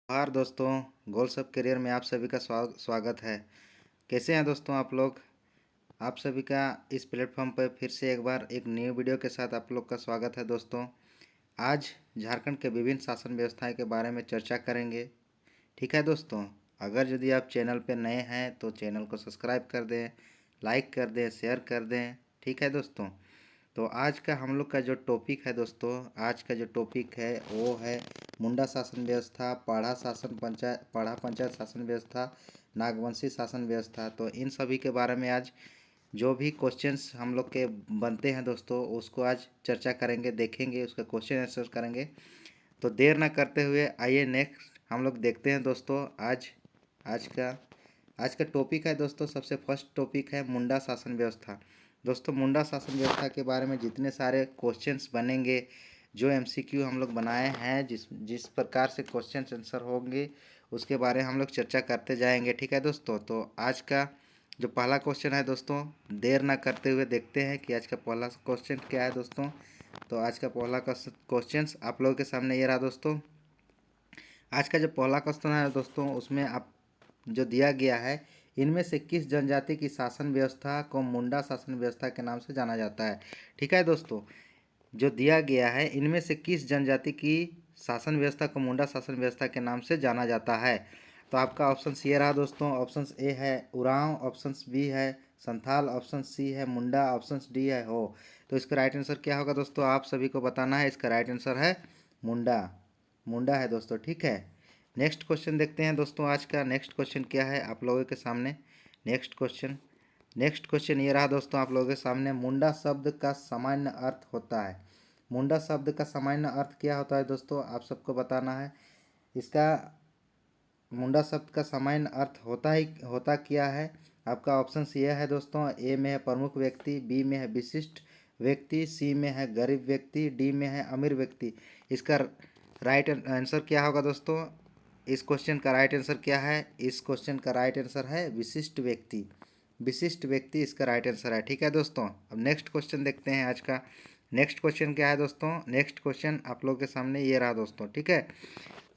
नमस्कार दोस्तों। गोल सब करियर में आप सभी का स्वागत है। कैसे हैं दोस्तों आप लोग? आप सभी का इस प्लेटफॉर्म पर फिर से एक बार एक न्यू वीडियो के साथ आप लोग का स्वागत है दोस्तों। आज झारखंड के विभिन्न शासन व्यवस्थाएं के बारे में चर्चा करेंगे। ठीक है दोस्तों, अगर यदि आप चैनल पर नए हैं तो चैनल को सब्सक्राइब कर दें, लाइक कर दें, शेयर कर दें। ठीक है दोस्तों, तो आज का हम लोग का जो टॉपिक है दोस्तों, आज का जो टॉपिक है वो है मुंडा शासन व्यवस्था, पाढ़ा पंचायत शासन व्यवस्था, नागवंशी शासन व्यवस्था। तो इन सभी के बारे में आज जो भी क्वेश्चंस हम लोग के बनते हैं दोस्तों, उसको आज चर्चा करेंगे, देखेंगे, उसका क्वेश्चन आंसर करेंगे। तो देर ना करते हुए आइए नेक्स्ट हम लोग देखते हैं दोस्तों। आज का आज का टॉपिक है दोस्तों, सबसे फर्स्ट टॉपिक है मुंडा शासन व्यवस्था। दोस्तों, मुंडा शासन व्यवस्था के बारे में जितने सारे क्वेश्चंस बनेंगे, जो एमसीक्यू हम लोग बनाए हैं, जिस जिस प्रकार से क्वेश्चन आंसर होंगे, उसके बारे में हम लोग चर्चा करते जाएंगे। ठीक है दोस्तों, तो आज का जो पहला क्वेश्चन है दोस्तों, देर ना करते हुए देखते हैं कि आज का पहला क्वेश्चन क्या है दोस्तों। तो आज का पहला क्वेश्चन आप लोगों के सामने ये रहा दोस्तों। आज का जो पहला क्वेश्चन है दोस्तों, उसमें आप जो दिया गया है, इनमें से किस जनजाति की शासन व्यवस्था को मुंडा शासन व्यवस्था के नाम से जाना जाता है। ठीक है दोस्तों, जो दिया गया है, इनमें से किस जनजाति की शासन व्यवस्था को मुंडा शासन व्यवस्था के नाम से जाना जाता है। तो आपका ऑप्शन ये रहा दोस्तों। ऑप्शन ए है उरांव, ऑप्शन बी है संथाल, ऑप्शन सी है मुंडा, ऑप्शन डी है हो। तो इसका राइट आंसर क्या होगा दोस्तों, आप सभी को बताना है। इसका राइट आंसर है मुंडा। मुंडा है दोस्तों। ठीक है, नेक्स्ट क्वेश्चन देखते हैं दोस्तों। आज का नेक्स्ट क्वेश्चन क्या है आप लोगों के सामने। नेक्स्ट क्वेश्चन ये रहा दोस्तों आप लोगों के सामने। मुंडा शब्द का सामान्य अर्थ होता है। मुंडा शब्द का सामान्य अर्थ क्या होता है दोस्तों, आप सबको बताना है। इसका मुंडा शब्द का सामान्य अर्थ होता क्या है। आपका ऑप्शन ये है दोस्तों। ए में है प्रमुख व्यक्ति, बी में है विशिष्ट व्यक्ति, सी में है गरीब व्यक्ति, डी में है अमीर व्यक्ति। इसका राइट आंसर क्या होगा दोस्तों। इस क्वेश्चन का राइट आंसर क्या है। इस क्वेश्चन का राइट आंसर है विशिष्ट व्यक्ति। विशिष्ट व्यक्ति इसका राइट आंसर है। ठीक है दोस्तों, अब नेक्स्ट क्वेश्चन देखते हैं आज का। नेक्स्ट क्वेश्चन क्या है दोस्तों। नेक्स्ट क्वेश्चन आप लोगों के सामने ये रहा दोस्तों। ठीक है,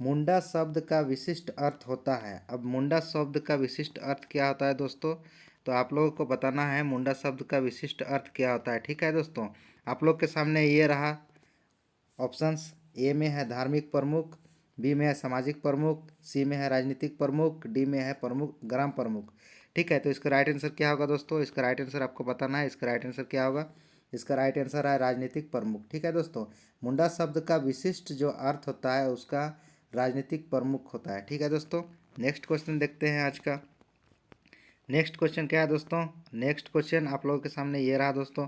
मुंडा शब्द का विशिष्ट अर्थ होता है। अब मुंडा शब्द का विशिष्ट अर्थ क्या होता है दोस्तों, तो आप लोगों को बताना है मुंडा शब्द का विशिष्ट अर्थ क्या होता है। ठीक है दोस्तों, आप लोग के सामने ये रहा ऑप्शंस। ए में है धार्मिक प्रमुख, बी में है सामाजिक प्रमुख, सी में है राजनीतिक प्रमुख, डी में है प्रमुख ग्राम प्रमुख। ठीक है, तो इसका राइट आंसर क्या होगा दोस्तों। इसका राइट आंसर आपको बताना है। इसका राइट आंसर क्या होगा। इसका राइट आंसर है राजनीतिक प्रमुख। ठीक है दोस्तों, मुंडा शब्द का विशिष्ट जो अर्थ होता है उसका राजनीतिक प्रमुख होता है। ठीक है दोस्तों, नेक्स्ट क्वेश्चन देखते हैं आज का। नेक्स्ट क्वेश्चन क्या है दोस्तों। नेक्स्ट क्वेश्चन आप लोगों के सामने ये रहा दोस्तों।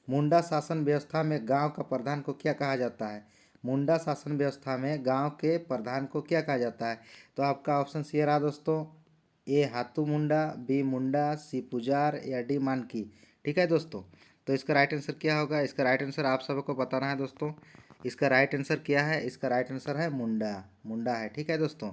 मुंडा शासन व्यवस्था में गांव का प्रधान को क्या कहा जाता है। मुंडा शासन व्यवस्था में गांव के प्रधान को क्या कहा जाता है। तो आपका ऑप्शन ये रहा दोस्तों। ए हाथू मुंडा, बी मुंडा, सी पुजार या डी मानकी। ठीक है दोस्तों, तो इसका राइट आंसर क्या होगा। इसका राइट आंसर आप सबको बताना है दोस्तों। इसका राइट आंसर क्या है। इसका राइट आंसर है मुंडा। मुंडा है। ठीक है दोस्तों,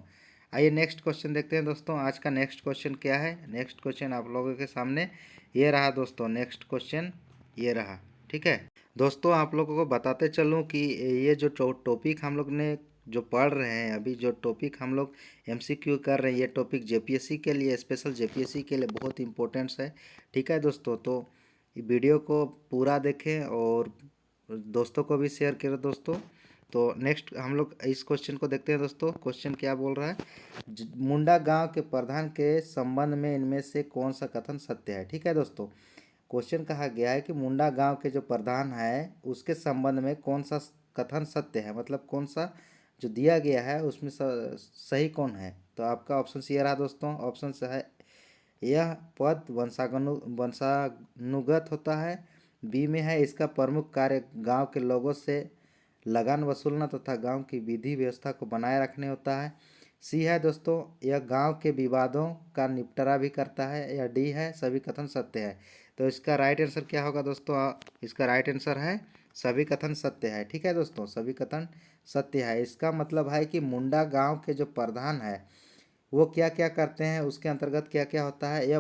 आइए नेक्स्ट क्वेश्चन देखते हैं दोस्तों। आज का नेक्स्ट क्वेश्चन क्या है। नेक्स्ट क्वेश्चन आप लोगों के सामने ये रहा दोस्तों। नेक्स्ट क्वेश्चन ये रहा। ठीक है दोस्तों, आप लोगों को बताते चलूँ कि ये जो टॉपिक हम लोग ने जो पढ़ रहे हैं, अभी जो टॉपिक हम लोग एमसीक्यू कर रहे हैं, ये टॉपिक जेपीएससी के लिए, स्पेशल जेपीएससी के लिए बहुत इंपॉर्टेंट्स है। ठीक है दोस्तों, तो वीडियो को पूरा देखें और दोस्तों को भी शेयर करें दोस्तों। तो नेक्स्ट हम लोग इस क्वेश्चन को देखते हैं दोस्तों। क्वेश्चन क्या बोल रहा है। मुंडा गांव के प्रधान के संबंध में इनमें से कौन सा कथन सत्य है। ठीक है दोस्तों, क्वेश्चन कहा गया है कि मुंडा गांव के जो प्रधान है उसके संबंध में कौन सा कथन सत्य है, मतलब कौन सा जो दिया गया है उसमें सही कौन है। तो आपका ऑप्शन ये रहा दोस्तों। ऑप्शन से है यह पद वंशानुगत होता है, बी में है इसका प्रमुख कार्य गांव के लोगों से लगान वसूलना तथा गांव की विधि व्यवस्था को बनाए रखने होता है, सी है दोस्तों यह गांव के विवादों का निपटारा भी करता है, या डी है सभी कथन सत्य है। तो इसका राइट आंसर क्या होगा दोस्तों। इसका राइट आंसर है सभी कथन सत्य है। ठीक है दोस्तों, सभी कथन सत्य है। इसका मतलब है कि मुंडा गांव के जो प्रधान है वो क्या क्या करते हैं, उसके अंतर्गत क्या क्या होता है। यह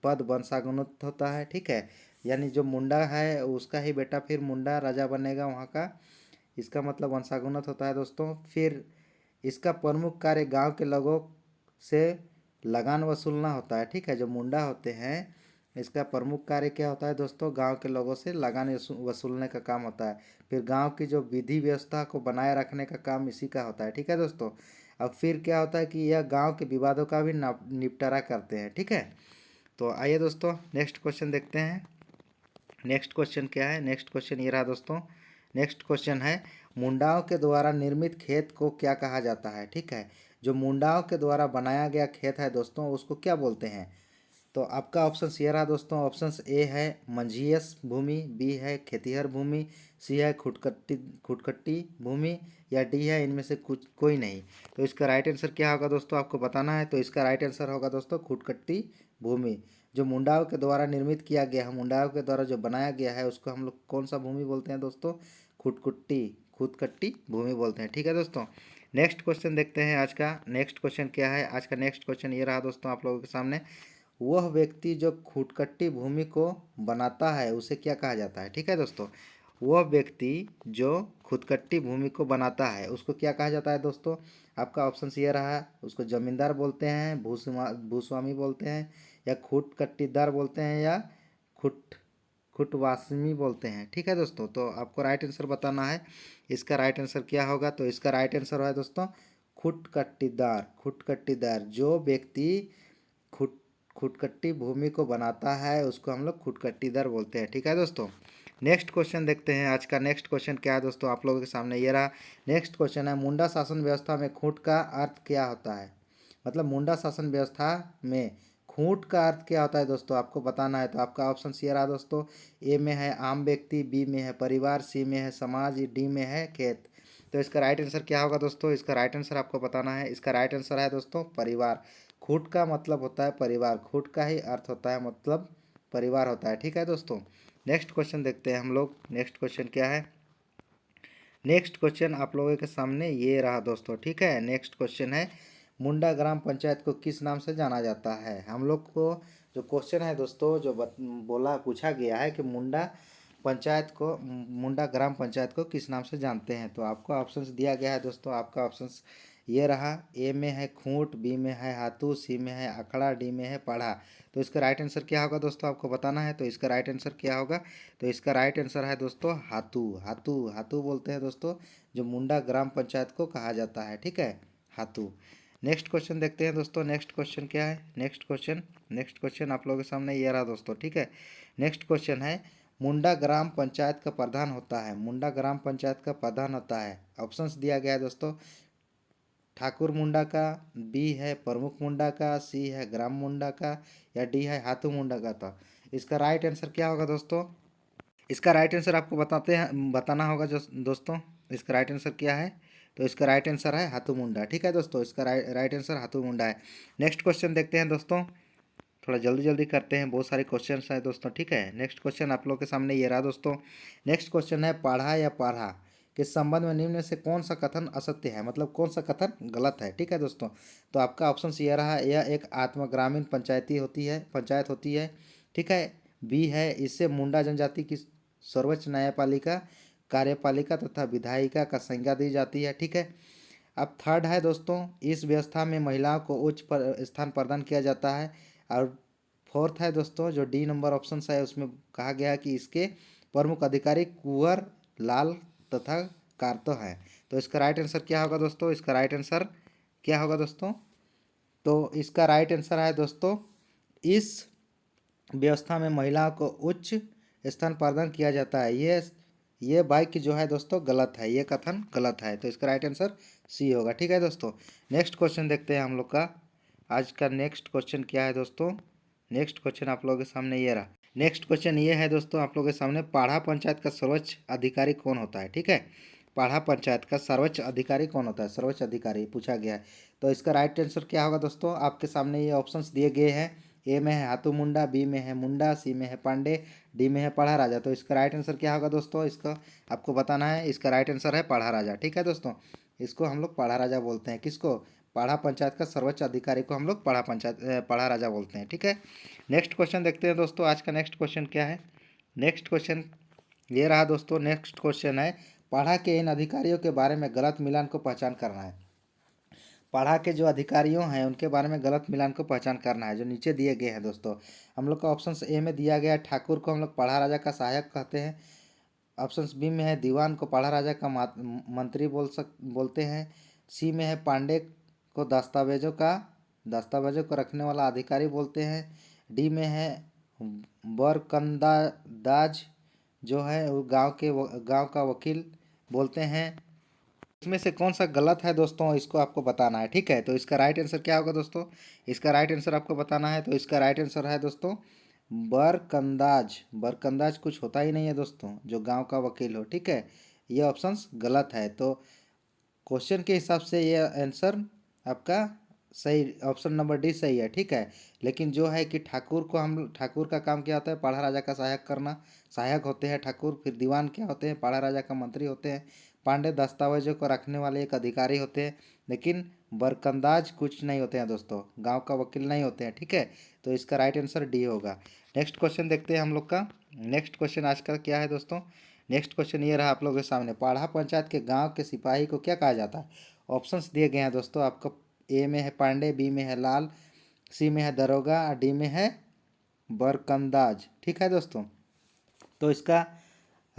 पद वंशागुनित होता है। ठीक है, यानी जो मुंडा है उसका ही बेटा फिर मुंडा राजा बनेगा वहाँ का, इसका मतलब वंशागुनित होता है दोस्तों। फिर इसका प्रमुख कार्य गांव के लोगों से लगान वसूलना होता है। ठीक है, जो मुंडा होते हैं इसका प्रमुख कार्य क्या होता है दोस्तों, गांव के लोगों से लगान वसूलने का काम होता है। फिर गांव की जो विधि व्यवस्था को बनाए रखने का काम इसी का होता है। ठीक है दोस्तों। अब फिर क्या होता है कि यह गांव के विवादों का भी निपटारा करते हैं। ठीक है, तो आइए दोस्तों नेक्स्ट क्वेश्चन देखते हैं। नेक्स्ट क्वेश्चन क्या है, नेक्स्ट क्वेश्चन ये रहा दोस्तों। नेक्स्ट क्वेश्चन है मुंडाओं के द्वारा निर्मित खेत को क्या कहा जाता है। ठीक है, जो मुंडाओं के द्वारा बनाया गया खेत है दोस्तों उसको क्या बोलते हैं। तो आपका ऑप्शन ये रहा दोस्तों। ऑप्शन ए है मंझियस भूमि, बी है खेतिहर भूमि, सी है खुटखट्टी भूमि, या डी है इनमें से कुछ कोई नहीं। तो इसका राइट आंसर क्या होगा दोस्तों, आपको बताना है। तो इसका राइट आंसर होगा दोस्तों खुटखट्टी भूमि। जो मुंडाओं के द्वारा निर्मित किया गया है, मुंडाओं के द्वारा जो बनाया गया है उसको हम लोग कौन सा भूमि बोलते हैं दोस्तों, खुटकट्टी भूमि बोलते हैं। ठीक है दोस्तों। नेक्स्ट क्वेश्चन देखते हैं आज का। नेक्स्ट क्वेश्चन क्या है, आज का नेक्स्ट क्वेश्चन ये रहा दोस्तों आप लोगों के सामने। वह व्यक्ति जो खुटकट्टी भूमि को बनाता है उसे क्या कहा जाता है। ठीक है दोस्तों, वह व्यक्ति जो खुदकट्टी भूमि को बनाता है उसको क्या कहा जाता है दोस्तों। आपका ऑप्शन ये रहा, उसको जमींदार बोलते हैं, भूस्वामी बोलते हैं, या खुटकट्टीदार बोलते हैं, या खुट खुटवासमी बोलते हैं। ठीक है दोस्तों, तो आपको राइट आंसर बताना है। इसका राइट आंसर क्या होगा, तो इसका राइट आंसर है दोस्तों खुटकट्टीदार जो व्यक्ति खुट खुटकट्टी भूमि को बनाता है उसको हम लोग खुटकट्टीदार बोलते हैं। ठीक है दोस्तों। नेक्स्ट क्वेश्चन देखते हैं। आज का नेक्स्ट क्वेश्चन क्या है दोस्तों, आप लोगों के सामने ये रहा। नेक्स्ट क्वेश्चन है मुंडा शासन व्यवस्था में खूंट का अर्थ क्या होता है। मतलब मुंडा शासन व्यवस्था में खूंट का अर्थ क्या होता है दोस्तों, आपको बताना है। तो आपका ऑप्शन ये रहा दोस्तों। ए में है आम व्यक्ति, बी में है परिवार, सी में है समाज, डी में है खेत। तो इसका राइट आंसर क्या होगा दोस्तों, इसका राइट आंसर आपको बताना है। इसका राइट आंसर है दोस्तों परिवार। खूंट का मतलब होता है परिवार, खूंट का ही अर्थ होता है मतलब परिवार होता है। ठीक है दोस्तों। नेक्स्ट क्वेश्चन देखते हैं हम लोग। नेक्स्ट क्वेश्चन क्या है, नेक्स्ट क्वेश्चन आप लोगों के सामने ये रहा दोस्तों। ठीक है, नेक्स्ट क्वेश्चन है मुंडा ग्राम पंचायत को किस नाम से जाना जाता है। हम लोग को जो क्वेश्चन है दोस्तों, जो पूछा गया है कि मुंडा ग्राम पंचायत को किस नाम से जानते हैं। तो आपको ऑप्शंस दिया गया है दोस्तों। आपका ऑप्शंस ये रहा। ए में है खूंट, बी में है हाथू, सी में है अखड़ा, डी में है पढ़ा। तो इसका राइट आंसर क्या होगा दोस्तों, आपको बताना है। तो इसका राइट आंसर क्या होगा, तो इसका राइट आंसर है दोस्तों हाथू। हाथू हाथू बोलते हैं दोस्तों जो मुंडा ग्राम पंचायत को कहा जाता है। ठीक है, हाथू। नेक्स्ट क्वेश्चन देखते हैं दोस्तों। नेक्स्ट क्वेश्चन क्या है, नेक्स्ट क्वेश्चन आप लोगों के सामने ये रहा दोस्तों। ठीक है, नेक्स्ट क्वेश्चन है मुंडा ग्राम पंचायत का प्रधान होता है, मुंडा ग्राम पंचायत का प्रधान होता है। ऑप्शंस दिया गया है दोस्तों। ठाकुर मुंडा का, बी है प्रमुख मुंडा का, सी है ग्राम मुंडा का, या डी है हाथू मुंडा का। तो इसका राइट आंसर क्या होगा दोस्तों, इसका राइट आंसर आपको बताना होगा जो दोस्तों। इसका राइट आंसर क्या है, तो इसका राइट आंसर है हाथू मुंडा। ठीक है दोस्तों, इसका राइट आंसर हाथू मुंडा है। नेक्स्ट क्वेश्चन देखते हैं दोस्तों। थोड़ा जल्दी जल्दी करते हैं, बहुत सारे क्वेश्चन हैं दोस्तों। ठीक है, नेक्स्ट क्वेश्चन आप लोग के सामने ये रहा दोस्तों। नेक्स्ट क्वेश्चन है पढ़ा या पढ़ा के संबंध में निम्न से कौन सा कथन असत्य है, मतलब कौन सा कथन गलत है। ठीक है दोस्तों, तो आपका ऑप्शन ये रहा, यह एक आत्मग्रामीण पंचायत होती है। ठीक है, बी है इससे मुंडा जनजाति की सर्वोच्च न्यायपालिका, कार्यपालिका तथा विधायिका का संज्ञा दी जाती है। ठीक है, अब थर्ड है दोस्तों, इस व्यवस्था में महिलाओं को स्थान प्रदान किया जाता है। और फोर्थ है दोस्तों, जो डी नंबर ऑप्शन है उसमें कहा गया है कि इसके प्रमुख अधिकारी कुंवर लाल तथा कार्तो हैं। तो इसका राइट आंसर क्या होगा दोस्तों, इसका राइट आंसर क्या होगा दोस्तों, तो इसका राइट आंसर है दोस्तों, इस व्यवस्था में महिलाओं को उच्च स्थान प्रदान किया जाता है। ये बाइक जो है दोस्तों गलत है, ये कथन गलत है। तो इसका राइट आंसर सी होगा। ठीक है दोस्तों, नेक्स्ट क्वेश्चन देखते हैं हम लोग का। आज का नेक्स्ट क्वेश्चन क्या है दोस्तों, नेक्स्ट क्वेश्चन आप लोगों के सामने ये रहा। नेक्स्ट क्वेश्चन ये है दोस्तों आप लोगों के सामने, पाढ़ा पंचायत का सर्वोच्च अधिकारी कौन होता है। ठीक है, पाढ़ा पंचायत का सर्वोच्च अधिकारी कौन होता है, सर्वोच्च अधिकारी पूछा गया है। तो इसका राइट आंसर क्या होगा दोस्तों, आपके सामने ये ऑप्शंस दिए गए हैं। ए में है हाथू मुंडा, बी में है मुंडा, सी में है पांडे, डी में है पढ़ा राजा। तो इसका राइट आंसर क्या होगा दोस्तों, इसका आपको बताना है। इसका राइट आंसर है पढ़ा राजा। ठीक है दोस्तों, इसको हम लोग पढ़ा राजा बोलते हैं। किसको, पाढ़ा पंचायत का सर्वोच्च अधिकारी को हम लोग पढ़ा राजा बोलते हैं। ठीक है, नेक्स्ट क्वेश्चन देखते हैं दोस्तों। आज का नेक्स्ट क्वेश्चन क्या है, नेक्स्ट क्वेश्चन ये रहा दोस्तों। नेक्स्ट क्वेश्चन है, पाढ़ा के इन अधिकारियों के बारे में गलत मिलान को पहचान करना है। पढ़ा के जो अधिकारियों हैं उनके बारे में गलत मिलान को पहचान करना है, जो नीचे दिए गए हैं दोस्तों। हम लोग का ऑप्शन ए में दिया गया है ठाकुर को हम लोग पढ़ा राजा का सहायक कहते हैं। ऑप्शन बी में है दीवान को पढ़ा राजा का मंत्री बोलते हैं। सी में है पांडे को दस्तावेजों को रखने वाला अधिकारी बोलते हैं। डी में है बरकंदाज जो है वो गांव का वकील बोलते हैं। इसमें से कौन सा गलत है दोस्तों, इसको आपको बताना है, ठीक है। तो इसका राइट आंसर क्या होगा दोस्तों, इसका राइट आंसर आपको बताना है। तो इसका राइट आंसर है दोस्तों बरकंदाज। बरकंदाज कुछ होता ही नहीं है दोस्तों जो गांव का वकील हो, ठीक है। ये ऑप्शंस गलत है। तो क्वेश्चन के हिसाब से ये आंसर आपका सही, ऑप्शन नंबर डी सही है, ठीक है। लेकिन जो है कि ठाकुर का काम क्या होता है, पढ़ा राजा का सहायक करना, सहायक होते हैं ठाकुर। फिर दीवान क्या होते हैं, पढ़ा राजा का मंत्री होते हैं। पांडे दस्तावेजों को रखने वाले एक अधिकारी होते हैं। लेकिन बरकंदाज कुछ नहीं होते हैं दोस्तों, गांव का वकील नहीं होते हैं, ठीक है। तो इसका राइट आंसर डी होगा। नेक्स्ट क्वेश्चन देखते हैं हम लोग का। नेक्स्ट क्वेश्चन आज का क्या है दोस्तों, नेक्स्ट क्वेश्चन ये रहा आप लोगों के सामने। पाढ़ा पंचायत के गांव के सिपाही को क्या कहा जाता है। ऑप्शंस दिए गए हैं दोस्तों आपको। ए में है पांडे, बी में है लाल, सी में है दरोगा, डी में है बरकंदाज, ठीक है दोस्तों। तो इसका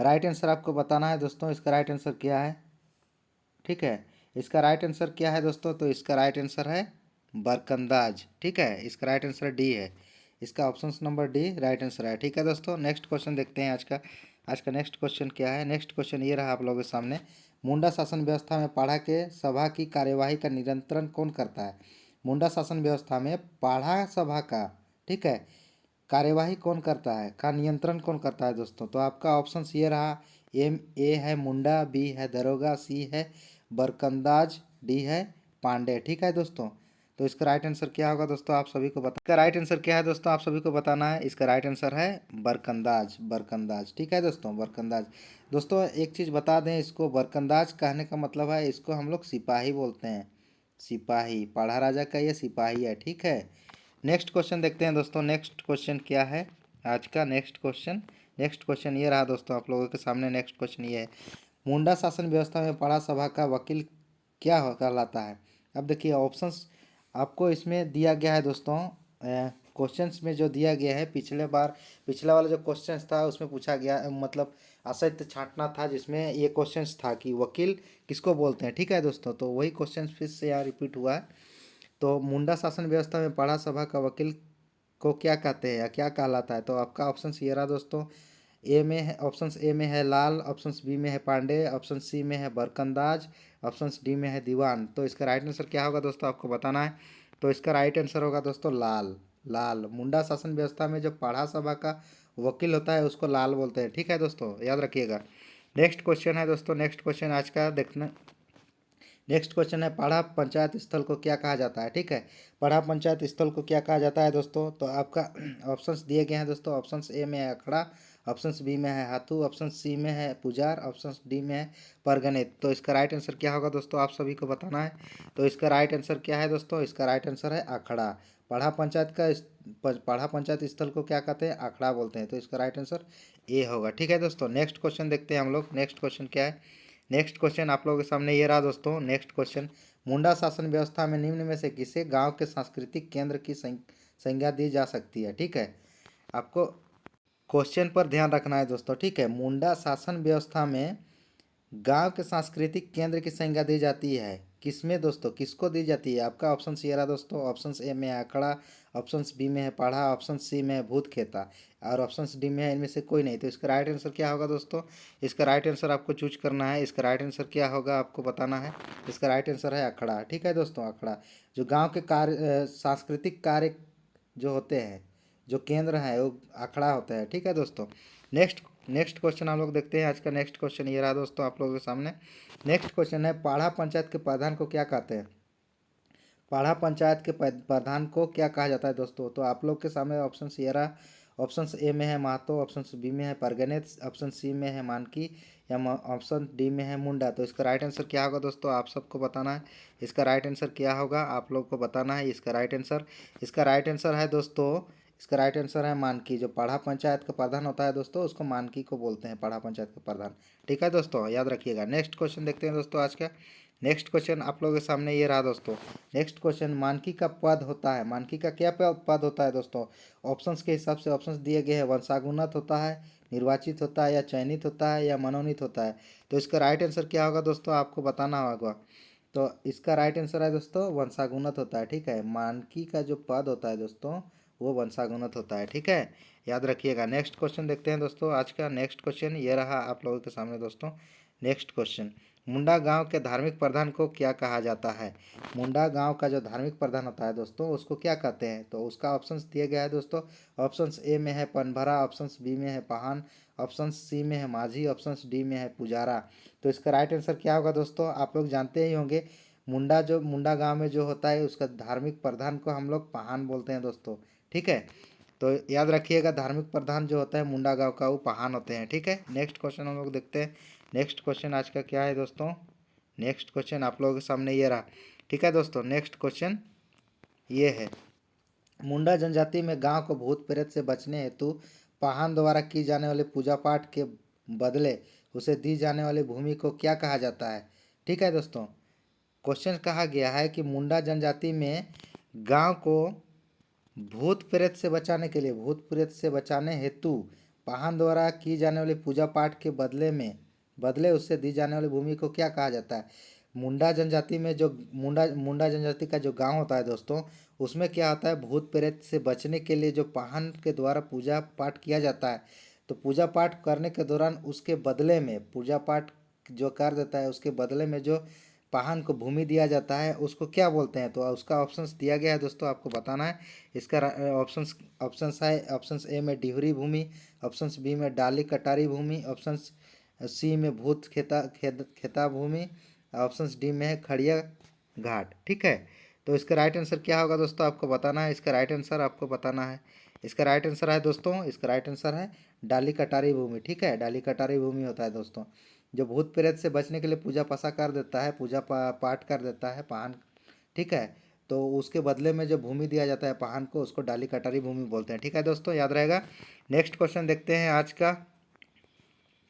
राइट आंसर आपको बताना है दोस्तों, इसका राइट आंसर क्या है, ठीक है। इसका राइट आंसर क्या है दोस्तों, तो इसका राइट आंसर है बरकंदाज, ठीक है। इसका राइट आंसर डी है, इसका option number D right answer है, ठीक है दोस्तों। नेक्स्ट क्वेश्चन देखते हैं आज का नेक्स्ट क्वेश्चन क्या है। नेक्स्ट क्वेश्चन ये रहा आप लोगों के सामने। मुंडा शासन व्यवस्था में पाढ़ा के सभा की कार्यवाही का नियंत्रण कौन करता है। मुंडा शासन व्यवस्था में पाढ़ा सभा का, ठीक है, कार्यवाही कौन करता है, का नियंत्रण कौन करता है दोस्तों। तो आपका ऑप्शन ये रहा, ए है मुंडा, बी है दरोगा, सी है बरकंदाज, डी है पांडे, ठीक है दोस्तों। तो इसका राइट आंसर क्या होगा दोस्तों, आप सभी को इसका राइट आंसर क्या है दोस्तों, आप सभी को बताना है। इसका राइट आंसर है बरकंदाज, बरकंदाज, ठीक है दोस्तों, बरकंदाज। दोस्तों एक चीज़ बता दें, इसको बरकंदाज कहने का मतलब है, इसको हम लोग सिपाही बोलते हैं, सिपाही। पाढ़ा राजा का ये सिपाही है, ठीक है। नेक्स्ट क्वेश्चन देखते हैं दोस्तों। नेक्स्ट क्वेश्चन क्या है आज का नेक्स्ट क्वेश्चन ये रहा दोस्तों आप लोगों के सामने। नेक्स्ट क्वेश्चन ये है, मुंडा शासन व्यवस्था में पाड़ा सभा का वकील क्या कहलाता है। अब देखिए ऑप्शंस आपको इसमें दिया गया है दोस्तों। क्वेश्चंस में जो दिया गया है, पिछला वाला जो क्वेश्चंस था उसमें पूछा गया, मतलब असत्य छांटना था, जिसमें ये क्वेश्चंस था कि वकील किसको बोलते हैं, ठीक है दोस्तों। तो वही क्वेश्चंस फिर से यहाँ रिपीट हुआ है। तो मुंडा शासन व्यवस्था में पाड़ा सभा का वकील को क्या कहते हैं या क्या कहलाता है। तो आपका ऑप्शन ये रहा दोस्तों, ए में है, ऑप्शन ए में है लाल, ऑप्शन बी में है पांडे, ऑप्शन सी में है बरकंदाज, ऑप्शन डी में है दीवान। तो इसका राइट आंसर क्या होगा दोस्तों, आपको बताना है। तो इसका राइट आंसर होगा दोस्तों लाल। लाल, मुंडा शासन व्यवस्था में जो पाढ़ा सभा का वकील होता है उसको लाल बोलते हैं, ठीक है दोस्तों, याद रखिएगा। नेक्स्ट क्वेश्चन है दोस्तों, नेक्स्ट क्वेश्चन आज का देखना। नेक्स्ट क्वेश्चन है, पाढ़ा पंचायत स्थल को क्या कहा जाता है, ठीक है। पाढ़ा पंचायत स्थल को क्या कहा जाता है दोस्तों। तो आपका ऑप्शंस दिए गए हैं दोस्तों। ऑप्शंस ए में है अखड़ा, ऑप्शंस बी में है हाथू, ऑप्शन सी में है पुजार, ऑप्शन डी में है परगनित। तो इसका राइट आंसर क्या होगा दोस्तों, आप सभी को बताना है। तो इसका राइट आंसर क्या है दोस्तों, इसका राइट आंसर है अखड़ा। पाढ़ा पंचायत स्थल को क्या कहते हैं, अखड़ा बोलते हैं। तो इसका राइट आंसर ए होगा, ठीक है दोस्तों। नेक्स्ट क्वेश्चन देखते हैं हम लोग। नेक्स्ट क्वेश्चन क्या है, नेक्स्ट क्वेश्चन आप लोगों के सामने ये रहा दोस्तों। नेक्स्ट क्वेश्चन, मुंडा शासन व्यवस्था में निम्न में से किसे गांव के सांस्कृतिक केंद्र की संज्ञा दी जा सकती है, ठीक है। आपको क्वेश्चन पर ध्यान रखना है दोस्तों, ठीक है। मुंडा शासन व्यवस्था में गांव के सांस्कृतिक केंद्र की संज्ञा दी जाती है, किसमें दोस्तों, किसको दी जाती है। आपका ऑप्शन ये रहा दोस्तों। ऑप्शन ए में है अखड़ा, ऑप्शन बी में है पाढ़ा, ऑप्शन सी में है भूत खेता, और ऑप्शन डी में है इनमें से कोई नहीं। तो इसका राइट आंसर क्या होगा दोस्तों, इसका राइट आंसर आपको चूज करना है। इसका राइट आंसर क्या होगा आपको बताना है। इसका राइट आंसर है अखड़ा, ठीक है दोस्तों, अखड़ा। जो गाँव के कार्य सांस्कृतिक कार्य जो होते हैं, जो केंद्र है वो अखड़ा होता है, ठीक है दोस्तों। नेक्स्ट क्वेश्चन हम लोग देखते हैं। आज का नेक्स्ट क्वेश्चन ये रहा दोस्तों आप लोगों के सामने। नेक्स्ट क्वेश्चन है, पाढ़ा पंचायत के प्रधान को क्या कहते हैं। पाढ़ा पंचायत के प्रधान को क्या कहा जाता है दोस्तों। तो आप लोग के सामने ऑप्शन ये रहा। ऑप्शन ए में है महतो, ऑप्शन बी में है परगनित, ऑप्शन सी में है मानकी, या ऑप्शन डी में है मुंडा। तो इसका राइट आंसर क्या होगा दोस्तों, आप सबको बताना है। इसका राइट आंसर क्या होगा आप लोग को बताना है। इसका राइट आंसर है दोस्तों, इसका राइट आंसर है मानकी। जो पाढ़ा पंचायत का प्रधान होता है दोस्तों, उसको मानकी को बोलते हैं, पाढ़ा पंचायत का प्रधान, ठीक है दोस्तों, याद रखिएगा। नेक्स्ट क्वेश्चन देखते हैं दोस्तों आज का। नेक्स्ट क्वेश्चन आप लोगों के सामने ये रहा दोस्तों। नेक्स्ट क्वेश्चन, मानकी का पद होता है, मानकी का क्या पद होता है दोस्तों? ऑप्शंस के हिसाब से ऑप्शंस दिए गए हैं। वंशागुणत होता है, निर्वाचित होता है, या चयनित होता है, या मनोनीत होता है। तो इसका राइट आंसर क्या होगा दोस्तों, आपको बताना होगा। तो इसका राइट आंसर है दोस्तों वंशागुणत होता है। ठीक है, मानकी का जो पद होता है दोस्तों वो वंशागुणत होता है। ठीक है, याद रखिएगा। नेक्स्ट क्वेश्चन देखते हैं दोस्तों। आज का नेक्स्ट क्वेश्चन ये रहा आप लोगों के सामने दोस्तों। नेक्स्ट क्वेश्चन, मुंडा गांव के धार्मिक प्रधान को क्या कहा जाता है? मुंडा गांव का जो धार्मिक प्रधान होता है दोस्तों उसको क्या कहते हैं? तो उसका ऑप्शंस दिए गया है दोस्तों। ऑप्शंस ए में है पनभरा, ऑप्शंस बी में है पहान, ऑप्शंस सी में है माझी, ऑप्शंस डी में है पुजारा। तो इसका राइट आंसर क्या होगा दोस्तों, आप लोग जानते ही होंगे। मुंडा गांव में जो होता है उसका धार्मिक प्रधान को हम लोग पहान बोलते हैं दोस्तों। ठीक है, तो याद रखिएगा धार्मिक प्रधान जो होता है मुंडा गांव का वो पहान होते हैं। ठीक है, नेक्स्ट क्वेश्चन हम लोग देखते हैं। नेक्स्ट क्वेश्चन आज का क्या है दोस्तों? नेक्स्ट क्वेश्चन आप लोगों के सामने ये रहा। ठीक है दोस्तों, नेक्स्ट क्वेश्चन ये है, मुंडा जनजाति में गांव को भूत प्रेत से बचने हेतु पहान द्वारा की जाने वाले पूजा पाठ के बदले उसे दी जाने वाली भूमि को क्या कहा जाता है? ठीक है दोस्तों, क्वेश्चन कहा गया है कि मुंडा जनजाति में गांव को भूत प्रेत से बचाने के लिए, भूत प्रेत से बचाने हेतु पाहन द्वारा की जाने वाली पूजा पाठ के बदले उससे दी जाने वाली भूमि को क्या कहा जाता है? मुंडा जनजाति में जो मुंडा जनजाति का जो गांव होता है दोस्तों उसमें क्या होता है, भूत प्रेत से बचने के लिए जो पाहन के द्वारा पूजा पाठ किया जाता है, तो पूजा पाठ करने के दौरान उसके बदले में पूजा पाठ जो कर देता है उसके बदले में जो पाहन को भूमि दिया जाता है उसको क्या बोलते हैं? तो उसका ऑप्शंस दिया गया है दोस्तों, आपको बताना है। इसका ऑप्शंस ऑप्शंस है, ऑप्शंस ए में डिहरी भूमि, ऑप्शंस बी में डाली कटारी भूमि, ऑप्शंस सी में भूत खेता भूमि, ऑप्शंस डी में है खड़िया घाट। ठीक है, तो इसका राइट आंसर क्या होगा दोस्तों, आपको बताना है। इसका राइट आंसर आपको बताना है। इसका राइट आंसर है दोस्तों, इसका राइट आंसर है डाली कटारी भूमि। ठीक है, डाली कटारी भूमि होता है दोस्तों जो भूत प्रेत से बचने के लिए पूजा पासा कर देता है, पाठ कर देता है पाहन। ठीक है, तो उसके बदले में जो भूमि दिया जाता है पाहन को उसको डाली कटारी भूमि बोलते हैं। ठीक है दोस्तों, याद रहेगा। नेक्स्ट क्वेश्चन देखते हैं आज का।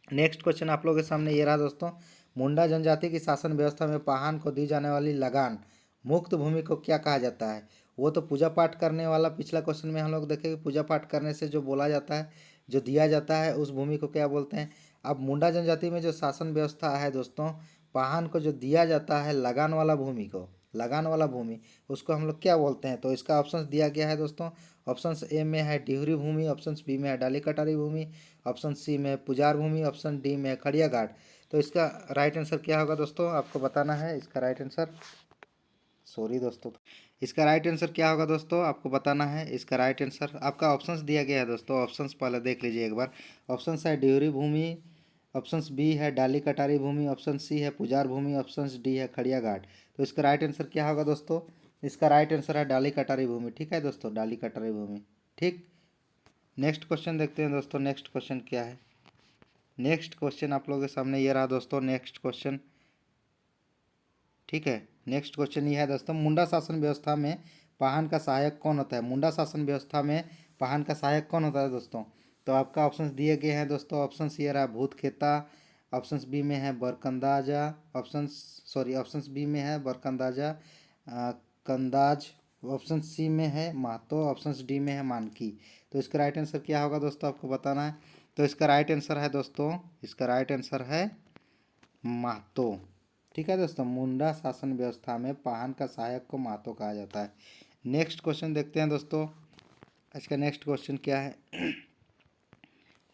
नेक्स्ट क्वेश्चन आप लोगों के सामने ये रहा दोस्तों, मुंडा जनजाति की शासन व्यवस्था में पाहन को दी जाने वाली लगान मुक्त भूमि को क्या कहा जाता है? वो तो पूजा पाठ करने वाला, पिछला क्वेश्चन में हम लोग देखेंगे पूजा पाठ करने से जो बोला जाता है, जो दिया जाता है उस भूमि को क्या बोलते हैं? अब मुंडा जनजाति में जो शासन व्यवस्था है दोस्तों, पाहन को जो दिया जाता है लगान वाला भूमि को, लगान वाला भूमि उसको हम लोग क्या बोलते हैं? तो इसका ऑप्शन दिया गया है दोस्तों। ऑप्शन ए में है डिहरी भूमि, ऑप्शन बी में है डाली कटारी भूमि, ऑप्शन सी में है पुजार भूमि, ऑप्शन डी में है खड़िया घाट। तो इसका राइट आंसर क्या होगा दोस्तों, आपको बताना है। इसका राइट आंसर, सॉरी दोस्तों, इसका राइट आंसर क्या होगा दोस्तों, आपको बताना है। इसका राइट आंसर आपका ऑप्शंस दिया गया है दोस्तों, ऑप्शंस पहले देख लीजिए एक बार। ऑप्शंस है डिहरी भूमि, ऑप्शंस बी है डाली कटारी भूमि, ऑप्शन सी है पुजार भूमि, ऑप्शन डी है खड़िया घाट। तो इसका राइट आंसर क्या होगा दोस्तों, इसका राइट आंसर है डाली कटारी भूमि। ठीक है दोस्तों, डाली कटारी भूमि। ठीक, नेक्स्ट क्वेश्चन देखते हैं दोस्तों। नेक्स्ट क्वेश्चन क्या है? नेक्स्ट क्वेश्चन आप लोगों के सामने ये रहा दोस्तों। नेक्स्ट क्वेश्चन, ठीक है, नेक्स्ट क्वेश्चन ये है दोस्तों, मुंडा शासन व्यवस्था में पाहन का सहायक कौन होता है? मुंडा शासन व्यवस्था में पाहन का सहायक कौन होता है दोस्तों? तो आपका ऑप्शंस दिए गए हैं दोस्तों। ऑप्शंस ये रहा भूत खेता, ऑप्शंस बी में है बरकंदाजा, ऑप्शंस बी में है बरकंदाजा कंदाज, ऑप्शन सी में है महतो, ऑप्शन डी में है मानकी। तो इसका राइट आंसर क्या होगा दोस्तों, आपको बताना है। तो इसका राइट आंसर है दोस्तों, इसका राइट आंसर है महतो। ठीक है दोस्तों, मुंडा शासन व्यवस्था में पाहन का सहायक को महतो कहा जाता है। नेक्स्ट क्वेश्चन देखते हैं दोस्तों। आज का नेक्स्ट क्वेश्चन क्या है?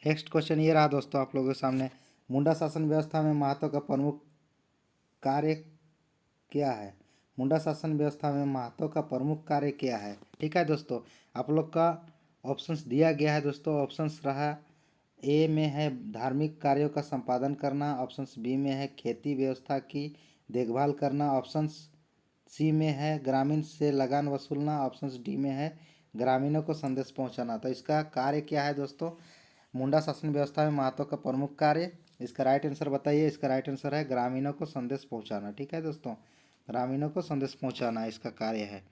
नेक्स्ट क्वेश्चन ये रहा दोस्तों आप लोगों के सामने, मुंडा शासन व्यवस्था में महतो का प्रमुख कार्य क्या है? मुंडा शासन व्यवस्था में महतो का प्रमुख कार्य क्या है? ठीक है दोस्तों, आप लोग का ऑप्शंस दिया गया है दोस्तों। ऑप्शंस रहा, ए में है धार्मिक कार्यों का संपादन करना, ऑप्शन बी में है खेती व्यवस्था की देखभाल करना, ऑप्शन सी में है ग्रामीण से लगान वसूलना, ऑप्शन डी में है ग्रामीणों को संदेश पहुंचाना। तो इसका कार्य क्या है दोस्तों, मुंडा शासन व्यवस्था में महतो का प्रमुख कार्य? इसका राइट आंसर बताइए। इसका राइट आंसर है ग्रामीणों को संदेश पहुंचाना। ठीक है दोस्तों, ग्रामीणों को संदेश पहुंचाना इसका कार्य है।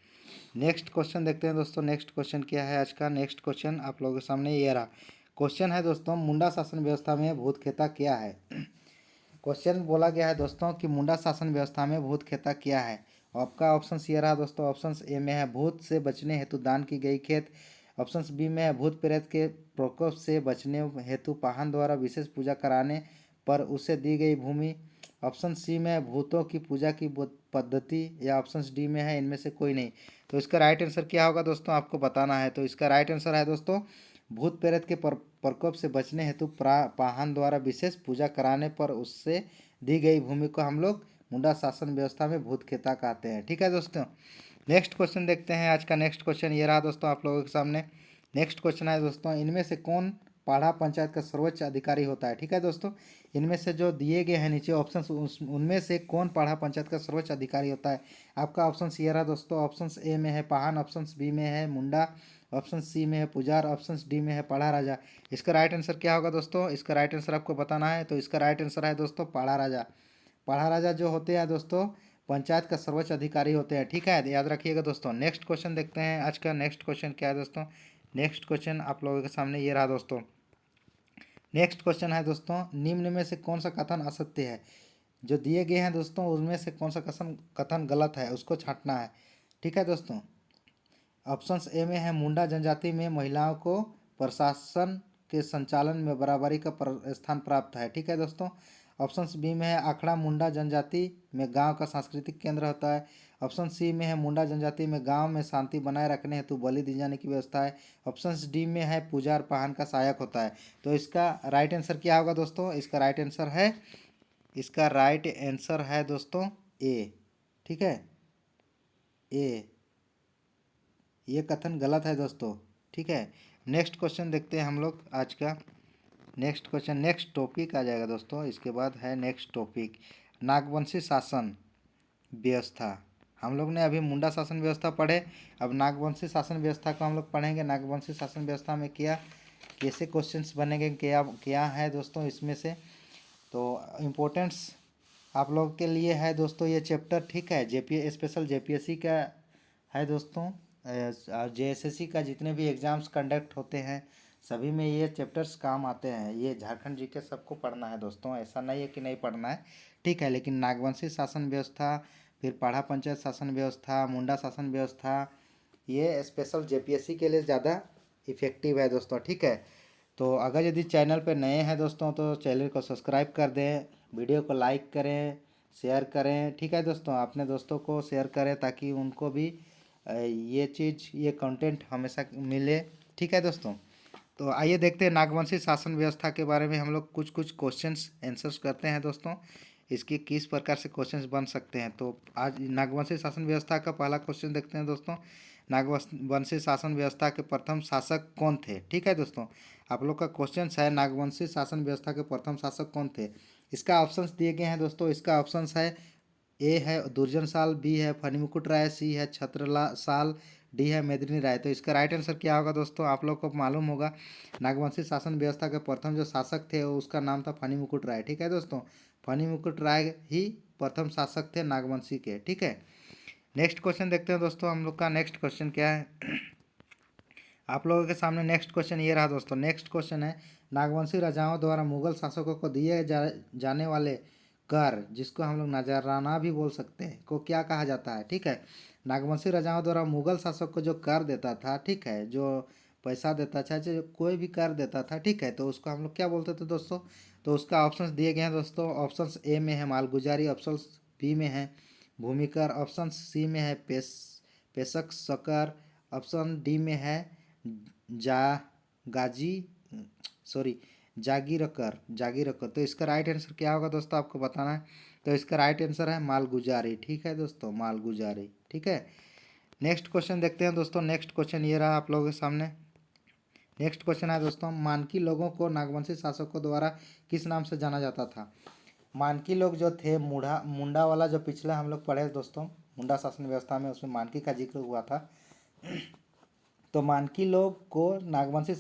नेक्स्ट क्वेश्चन देखते हैं दोस्तों। नेक्स्ट क्वेश्चन क्या है आज का? नेक्स्ट क्वेश्चन आप लोगों के सामने ये रहा। क्वेश्चन है दोस्तों, मुंडा शासन व्यवस्था में भूत खेता क्या है? क्वेश्चन बोला गया है दोस्तों कि मुंडा शासन व्यवस्था में भूत खेता क्या है। आपका ऑप्शन ये रहा दोस्तों। ऑप्शन ए में है भूत से बचने हेतु दान की गई खेत। ऑप्शन बी में है भूत प्रेत के प्रकोप से बचने हेतु पाहन द्वारा विशेष पूजा कराने पर उसे दी गई भूमि। ऑप्शन सी में है भूतों की पूजा की पद्धति, या ऑप्शन डी में है इनमें से कोई नहीं। तो इसका राइट आंसर क्या होगा दोस्तों, आपको बताना है। तो इसका राइट आंसर है दोस्तों भूत प्रेत के प्रकोप से बचने हेतु पाहन द्वारा विशेष पूजा कराने पर उससे दी गई भूमि को हम लोग मुंडा शासन व्यवस्था में भूत खेता कहते हैं। ठीक है दोस्तों, नेक्स्ट क्वेश्चन देखते हैं। आज का नेक्स्ट क्वेश्चन ये रहा दोस्तों आप लोगों के सामने। नेक्स्ट क्वेश्चन है दोस्तों, इनमें से कौन पाढ़ा पंचायत का सर्वोच्च अधिकारी होता है। ठीक है दोस्तों, इनमें से जो दिए गए हैं नीचे ऑप्शन, उनमें से कौन पाढ़ा पंचायत का सर्वोच्च अधिकारी होता है। आपका ऑप्शन ये रहा दोस्तों। ऑप्शन ए में है पाहन, ऑप्शन बी में है मुंडा, ऑप्शन सी में है पुजार, ऑप्शन डी में है पाढ़ा राजा। इसका राइट आंसर क्या होगा दोस्तों, इसका राइट आंसर आपको बताना है। तो इसका राइट आंसर है दोस्तों पाढ़ा राजा। पाढ़ा राजा जो होते हैं दोस्तों पंचायत का सर्वोच्च अधिकारी होते हैं। ठीक है, याद रखिएगा दोस्तों। नेक्स्ट क्वेश्चन देखते हैं। आज का नेक्स्ट क्वेश्चन क्या है दोस्तों। नेक्स्ट क्वेश्चन आप लोगों के सामने ये रहा दोस्तों। नेक्स्ट क्वेश्चन है दोस्तों, निम्न में से कौन सा कथन असत्य है। जो दिए गए हैं दोस्तों उनमें से कौन सा कथन गलत है उसको छांटना है। ठीक है दोस्तों, ऑप्शन ए में है मुंडा जनजाति में महिलाओं को प्रशासन के संचालन में बराबरी का स्थान प्राप्त है। ठीक है दोस्तों, ऑप्शन बी में है अखड़ा मुंडा जनजाति में गांव का सांस्कृतिक केंद्र होता है। ऑप्शन सी में है मुंडा जनजाति में गांव में शांति बनाए रखने हेतु बलि दी जाने की व्यवस्था है। ऑप्शन डी में है पुजार पाहन का सहायक होता है। तो इसका राइट आंसर क्या होगा दोस्तों, इसका राइट आंसर है, इसका राइट आंसर है दोस्तों ए। ठीक है, ए, ये कथन गलत है दोस्तों। ठीक है, नेक्स्ट क्वेश्चन देखते हैं हम लोग आज का। नेक्स्ट क्वेश्चन, नेक्स्ट टॉपिक आ जाएगा दोस्तों। इसके बाद है नेक्स्ट टॉपिक नागवंशी शासन व्यवस्था। हम लोग ने अभी मुंडा शासन व्यवस्था पढ़े, अब नागवंशी शासन व्यवस्था को हम लोग पढ़ेंगे। नागवंशी शासन व्यवस्था में क्या कैसे क्वेश्चंस बनेंगे, क्या क्या है दोस्तों इसमें से। तो इम्पोर्टेंट्स आप लोग के लिए है दोस्तों ये चैप्टर। ठीक है, जेपी स्पेशल जेपीएससी का है दोस्तों। जेएसएससी का जितने भी एग्ज़ाम्स कंडक्ट होते हैं सभी में ये चैप्टर्स काम आते हैं। ये झारखंड जीके सबको पढ़ना है दोस्तों, ऐसा नहीं है कि नहीं पढ़ना है। ठीक है, लेकिन नागवंशी शासन व्यवस्था, फिर पाढ़ा पंचायत शासन व्यवस्था, मुंडा शासन व्यवस्था, ये स्पेशल जेपीएससी के लिए ज़्यादा इफेक्टिव है दोस्तों। ठीक है, तो अगर यदि चैनल पर नए हैं दोस्तों तो चैनल को सब्सक्राइब कर दें, वीडियो को लाइक करें, शेयर करें। ठीक है दोस्तों, अपने दोस्तों को शेयर करें ताकि उनको भी ये चीज़, ये कंटेंट हमेशा मिले। ठीक है दोस्तों, तो आइए देखते हैं नागवंशी शासन व्यवस्था के बारे में। हम लोग कुछ कुछ क्वेश्चंस आंसर्स करते हैं दोस्तों, इसके किस प्रकार से क्वेश्चंस बन सकते हैं। तो आज नागवंशी शासन व्यवस्था का पहला क्वेश्चन देखते हैं दोस्तों। नागवंशी शासन व्यवस्था के प्रथम शासक कौन थे। ठीक है दोस्तों, आप लोग का क्वेश्चन है नागवंशी शासन व्यवस्था के प्रथम शासक कौन थे। इसका ऑप्शंस दिए गए हैं दोस्तों। इसका ऑप्शंस है ए है दुर्जन साल, बी है फणिमुकुट राय, सी है छत्रला साल, डी है मेदिनी राय। तो इसका राइट आंसर क्या होगा दोस्तों, आप लोग को मालूम होगा नागवंशी शासन व्यवस्था के प्रथम जो शासक थे उसका नाम था फणिमुकुट राय। ठीक है दोस्तों, फणिमुकुट राय ही प्रथम शासक थे नागवंशी के। ठीक है, नेक्स्ट क्वेश्चन देखते हैं दोस्तों। हम लोग का नेक्स्ट क्वेश्चन क्या है आप लोगों के सामने नेक्स्ट क्वेश्चन ये रहा दोस्तों। नेक्स्ट क्वेश्चन है नागवंशी राजाओं द्वारा मुगल शासकों को दिए जाने वाले कर, जिसको हम लोग नजराना भी बोल सकते हैं, को क्या कहा जाता है। ठीक है, नागवंशी राजाओं द्वारा मुगल शासक को जो कर देता था, ठीक है, जो पैसा देता था, चाहे कोई भी कर देता था, ठीक है, तो उसको हम लोग क्या बोलते थे दोस्तों। तो उसका ऑप्शंस दिए गए हैं दोस्तों। ऑप्शन ए में है मालगुजारी, ऑप्शन बी में है भूमिकर, ऑप्शन सी में है पेशक सकर, ऑप्शन डी में है जा गाजी सॉरी जागीरकर। तो इसका राइट आंसर क्या होगा दोस्तों, आपको बताना है। तो इसका राइट आंसर है मालगुजारी। ठीक है दोस्तों, मालगुजारी। ठीक है, नेक्स्ट क्वेश्चन देखते हैं दोस्तों। नेक्स्ट क्वेश्चन ये रहा आप लोगों के सामने। नेक्स्ट क्वेश्चन है दोस्तों, मानकी लोगों को नागवंशी शासकों द्वारा किस नाम से जाना जाता था। मानकी लोग जो थे, मुंडा वाला जो पिछला हम लोग पढ़े दोस्तों मुंडा शासन व्यवस्था में, उसमें मानकी का जिक्र हुआ था। तो मानकी लोग को नागवंशी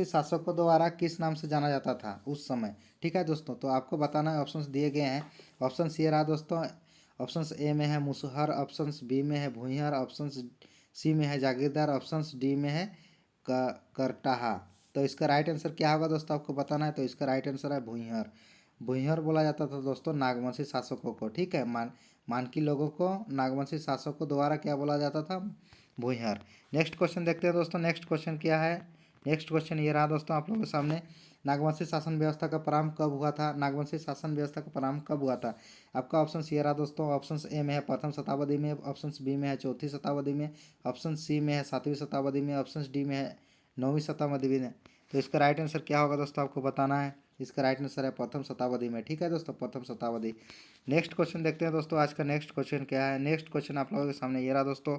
शासकों द्वारा किस नाम से जाना जाता था उस समय। ठीक है दोस्तों, तो आपको बताना है। ऑप्शंस दिए गए हैं। ऑप्शन ये रहा दोस्तों। ऑप्शन ए में है मुसहर, ऑप्शन बी में है भूंइहर, ऑप्शन सी में है जागीरदार, ऑप्शन डी में है करटाहा। तो इसका राइट आंसर क्या होगा दोस्तों, आपको बताना है। तो इसका राइट आंसर है भूंइहर। भूंइहर बोला जाता था दोस्तों नागवंशी शासकों को। ठीक है, मानकी लोगों को नागवंशी शासकों द्वारा क्या बोला जाता था? भूंइहर। नेक्स्ट क्वेश्चन देखते हैं दोस्तों। नेक्स्ट क्वेश्चन क्या है? नेक्स्ट क्वेश्चन ये रहा दोस्तों आप लोगों के सामने। नागवंशी शासन व्यवस्था का प्रारंभ कब हुआ था? नागवंशी शासन व्यवस्था का प्रारंभ कब हुआ था? आपका ऑप्शन ये रहा दोस्तों। ऑप्शन ए में है प्रथम शताब्दी में, ऑप्शन बी में है चौथी शताब्दी में, ऑप्शन सी में है सातवीं शताब्दी में, ऑप्शन डी में है नौवीं शताब्दी में। तो इसका राइट आंसर क्या होगा दोस्तों, आपको बताना है। इसका राइट आंसर है प्रथम शताब्दी में। ठीक है दोस्तों, प्रथम शताब्दी। नेक्स्ट क्वेश्चन देखते हैं दोस्तों। आज का नेक्स्ट क्वेश्चन क्या है? नेक्स्ट क्वेश्चन आप लोगों के सामने ये रहा दोस्तों।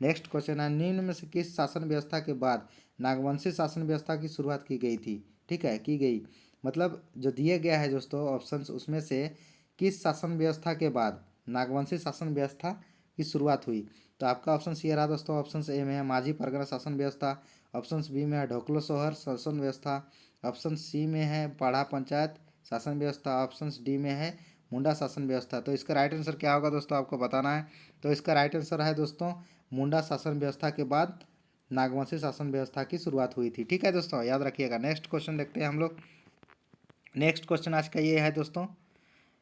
नेक्स्ट क्वेश्चन है, निम्न में से किस शासन व्यवस्था के बाद नागवंशी शासन व्यवस्था की शुरुआत की गई थी? ठीक है, की गई मतलब जो दिए गया है दोस्तों ऑप्शंस, उसमें से किस शासन व्यवस्था के बाद नागवंशी शासन व्यवस्था की शुरुआत हुई? तो आपका ऑप्शन ये रहा दोस्तों। ऑप्शन ए में है माझी परगना शासन व्यवस्था, ऑप्शन बी में है ढोकलो सोहर शासन व्यवस्था, ऑप्शन सी में है पाढ़ा पंचायत शासन व्यवस्था, ऑप्शन डी में है मुंडा शासन व्यवस्था। तो इसका राइट आंसर क्या होगा दोस्तों, आपको बताना है। तो इसका राइट आंसर है दोस्तों मुंडा शासन व्यवस्था के बाद नागवंशी शासन व्यवस्था की शुरुआत हुई थी। ठीक है दोस्तों, याद रखिएगा। नेक्स्ट क्वेश्चन देखते हैं हम लोग। नेक्स्ट क्वेश्चन आज का ये है दोस्तों।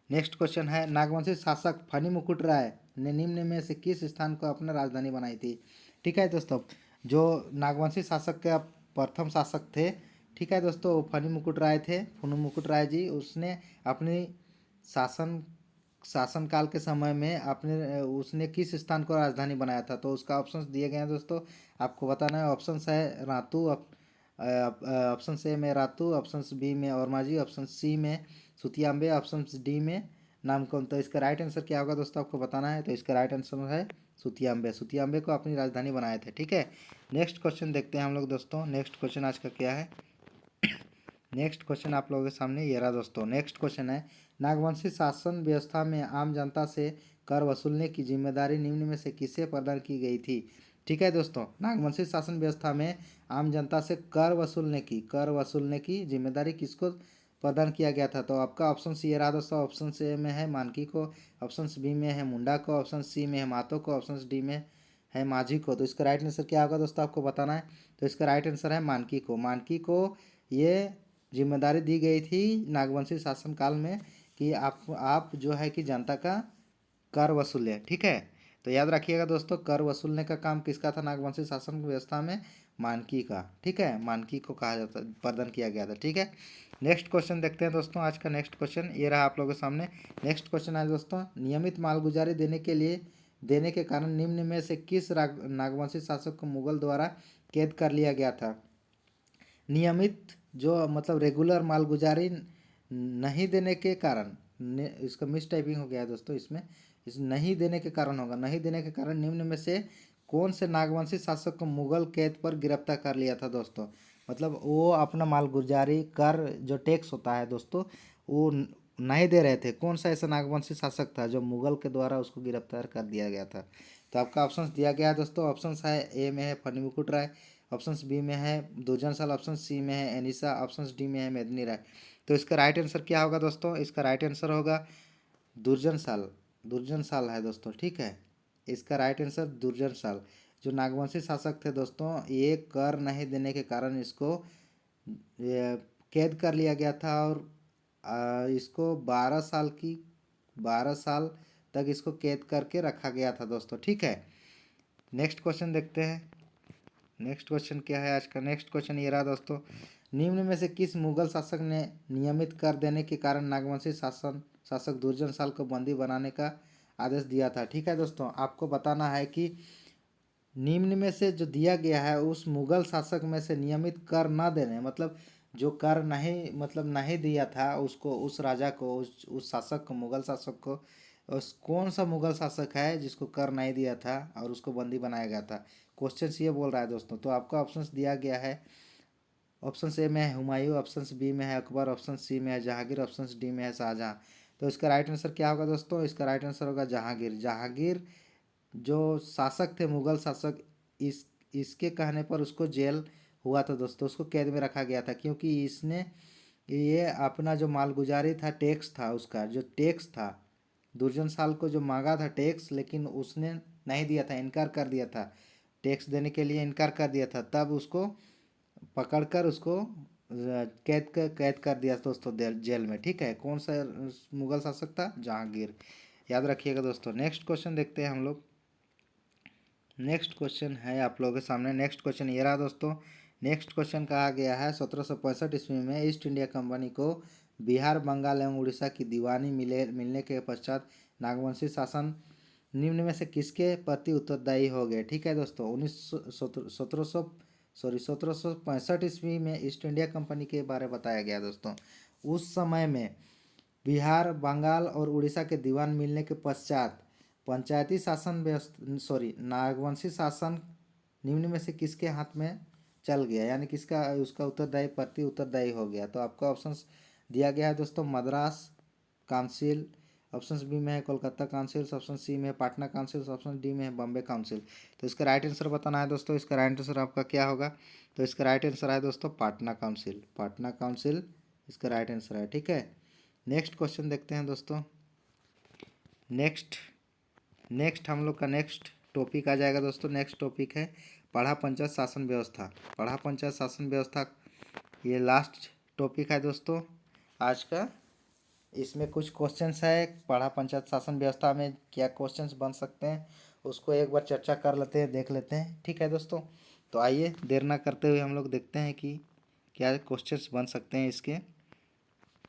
नेक्स्ट क्वेश्चन है, नागवंशी शासक फनी मुकुट राय ने निम्न में से किस स्थान को अपना राजधानी बनाई थी? ठीक है दोस्तों, जो नागवंशी शासक के प्रथम शासक थे, ठीक है दोस्तों, फनी मुकुट राय थे। फनी मुकुट राय जी, उसने अपनी शासन शासनकाल के समय में अपने उसने किस स्थान को राजधानी बनाया था? तो उसका ऑप्शंस दिए गए हैं दोस्तों, आपको बताना है। ऑप्शंस है रातू, ऑप्शन ए में रातू, ऑप्शन बी में औरमाजी, ऑप्शन सी में सुतियाम्बे, ऑप्शन डी में नामकुम। तो इसका राइट आंसर क्या होगा दोस्तों, आपको बताना है। तो इसका राइट आंसर है सुतियाम्बे। सुतियाम्बे को अपनी राजधानी बनाए थे। ठीक है, नेक्स्ट क्वेश्चन देखते हैं हम लोग दोस्तों। नेक्स्ट क्वेश्चन आज का क्या है? नेक्स्ट क्वेश्चन आप लोगों के सामने ये रहा दोस्तों। नेक्स्ट क्वेश्चन है, नागवंशी शासन व्यवस्था में आम जनता से कर वसूलने की जिम्मेदारी निम्न में से किसे प्रदान की गई थी? ठीक है दोस्तों, नागवंशी शासन व्यवस्था में आम जनता से कर वसूलने की जिम्मेदारी किसको प्रदान किया गया था? तो आपका ऑप्शन सी रहा दोस्तों। ऑप्शन ए में है मानकी को, ऑप्शन बी में है मुंडा को, ऑप्शन सी में है मातो को, ऑप्शन डी में है माझी को। तो इसका राइट आंसर क्या होगा दोस्तों, आपको बताना है। तो इसका राइट आंसर है मानकी को। मानकी को ये जिम्मेदारी दी गई थी नागवंशी शासनकाल में कि आप जो है कि जनता का कर वसूलें। ठीक है, तो याद रखिएगा दोस्तों, कर वसूलने का काम किसका था नागवंशी शासन व्यवस्था में? मानकी का। ठीक है, मानकी को कहा जाता, प्रदान किया गया था। ठीक है, नेक्स्ट क्वेश्चन देखते हैं दोस्तों। आज का नेक्स्ट क्वेश्चन ये रहा आप लोगों के सामने। नेक्स्ट क्वेश्चन है दोस्तों, नियमित मालगुजारी देने के कारण निम्न में से किस नागवंशी शासक को मुगल द्वारा कैद कर लिया गया था? नियमित जो मतलब रेगुलर मालगुजारी नहीं देने के कारण, इसका मिस टाइपिंग हो गया है दोस्तों, इसमें इस नहीं देने के कारण होगा। नहीं देने के कारण निम्न में से कौन से नागवंशी शासक को मुगल कैद पर गिरफ्तार कर लिया था दोस्तों? मतलब वो अपना मालगुजारी कर जो टैक्स होता है दोस्तों, वो नहीं दे रहे थे। कौन सा ऐसा नागवंशी शासक था जो मुगल के द्वारा उसको गिरफ्तार कर दिया गया था? तो आपका ऑप्शंस दिया गया है दोस्तों। ऑप्शंस है ए में है फनी मुकुट राय, ऑप्शन बी में है दुर्जन साल, ऑप्शन सी में है एनिसा, ऑप्शन डी में है मेदिनी राय। तो इसका राइट आंसर क्या होगा दोस्तों? इसका राइट आंसर होगा दुर्जन साल। दुर्जन साल है दोस्तों। ठीक है, इसका राइट आंसर दुर्जन साल। जो नागवंशी शासक थे दोस्तों, ये कर नहीं देने के कारण इसको कैद कर लिया गया था और इसको 12 साल तक इसको कैद करके रखा गया था दोस्तों। ठीक है, नेक्स्ट क्वेश्चन देखते हैं। नेक्स्ट क्वेश्चन क्या है आज का? नेक्स्ट क्वेश्चन ये रहा दोस्तों, निम्न में से किस मुगल शासक ने नियमित कर देने के कारण नागवंशी शासक दुर्जन साल को बंदी बनाने का आदेश दिया था? ठीक है दोस्तों, आपको बताना है कि निम्न में से जो दिया गया है उस मुगल शासक में से नियमित कर न देने, मतलब जो कर नहीं मतलब नहीं दिया था उसको, उस राजा को, उस शासक को, मुगल शासक को, उस कौन सा मुगल शासक है जिसको कर नहीं दिया था और उसको बंदी बनाया गया था? क्वेश्चन ये बोल रहा है दोस्तों। तो आपका ऑप्शंस दिया गया है। ऑप्शन ए में है हुमायूं, ऑप्शन बी में है अकबर, ऑप्शन सी में है जहांगीर, ऑप्शन डी में है शाहजहां। तो इसका राइट आंसर क्या होगा दोस्तों? इसका राइट आंसर होगा जहांगीर। जहांगीर जो शासक थे, मुगल शासक, इस इसके कहने पर उसको जेल हुआ था दोस्तों, उसको कैद में रखा गया था क्योंकि इसने ये अपना जो मालगुजारी था, टैक्स था, उसका जो टैक्स था, दुर्जन साल को जो मांगा था टैक्स, लेकिन उसने नहीं दिया था, इनकार कर दिया था, टैक्स देने के लिए इनकार कर दिया था। तब उसको पकड़कर उसको कैद कर दिया दोस्तों जेल में। ठीक है, कौन सा मुगल शासक था? जहांगीर। याद रखिएगा दोस्तों। नेक्स्ट क्वेश्चन देखते हैं हम लोग। नेक्स्ट क्वेश्चन है आप लोगों के सामने। नेक्स्ट क्वेश्चन ये रहा दोस्तों। नेक्स्ट क्वेश्चन कहा गया है 1765 ईस्वी में ईस्ट इंडिया कंपनी को बिहार, बंगाल एवं उड़ीसा की दीवानी मिलने के पश्चात नागवंशी शासन निम्न में से किसके प्रति उत्तरदायी हो गए? ठीक है दोस्तों, 1765 ईस्वी में ईस्ट इंडिया कंपनी के बारे में बताया गया दोस्तों। उस समय में बिहार, बंगाल और उड़ीसा के दीवान मिलने के पश्चात पंचायती शासन व्यवस्था नागवंशी शासन निम्न में से किसके हाथ में चल गया, यानी किसका उसका प्रति उत्तरदायी हो गया? तो आपको ऑप्शंस दिया गया है दोस्तों। मद्रास काउंसिल, ऑप्शन बी में है कोलकाता काउंसिल, ऑप्शन सी में है पटना काउंसिल, ऑप्शन डी में है बॉम्बे काउंसिल। तो इसका राइट आंसर बताना है दोस्तों। इसका राइट आंसर आपका क्या होगा? तो इसका राइट आंसर है दोस्तों पटना काउंसिल। पटना काउंसिल इसका राइट आंसर है। ठीक है, नेक्स्ट क्वेश्चन देखते हैं दोस्तों। नेक्स्ट हम लोग का नेक्स्ट टॉपिक आ जाएगा दोस्तों। नेक्स्ट टॉपिक है पढ़ा पंचायत शासन व्यवस्था। पढ़ा पंचायत शासन व्यवस्था ये लास्ट टॉपिक है दोस्तों आज का। इसमें कुछ क्वेश्चंस है पढ़ा पंचायत शासन व्यवस्था में क्या क्वेश्चंस बन सकते हैं, उसको एक बार चर्चा कर लेते हैं, देख लेते हैं। ठीक है दोस्तों, तो आइए देर ना करते हुए हम लोग देखते हैं कि क्या क्वेश्चंस बन सकते हैं। इसके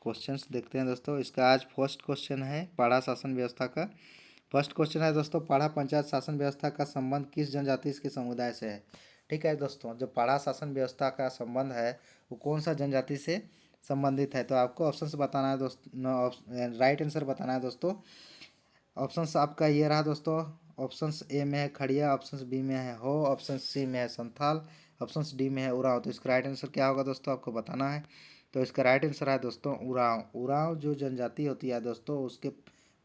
क्वेश्चंस देखते हैं दोस्तों। इसका आज फर्स्ट क्वेश्चन है पढ़ा शासन व्यवस्था का। फर्स्ट क्वेश्चन है दोस्तों, पढ़ा पंचायत शासन व्यवस्था का संबंध किस जनजाति के समुदाय से है? ठीक है दोस्तों, जो पढ़ा शासन व्यवस्था का संबंध है वो कौन सा जनजाति से संबंधित है? तो आपको ऑप्शंस बताना है दोस्तों, राइट आंसर बताना है दोस्तों। ऑप्शंस आपका ये रहा दोस्तों। ऑप्शंस ए में है खड़िया, ऑप्शंस बी में है हो, ऑप्शन सी में है संथाल, ऑप्शंस डी में है उरांव। तो इसका राइट आंसर क्या होगा दोस्तों, आपको बताना है। तो इसका राइट आंसर है दोस्तों उरांव। उरांव जो जनजाति होती है दोस्तों, उसके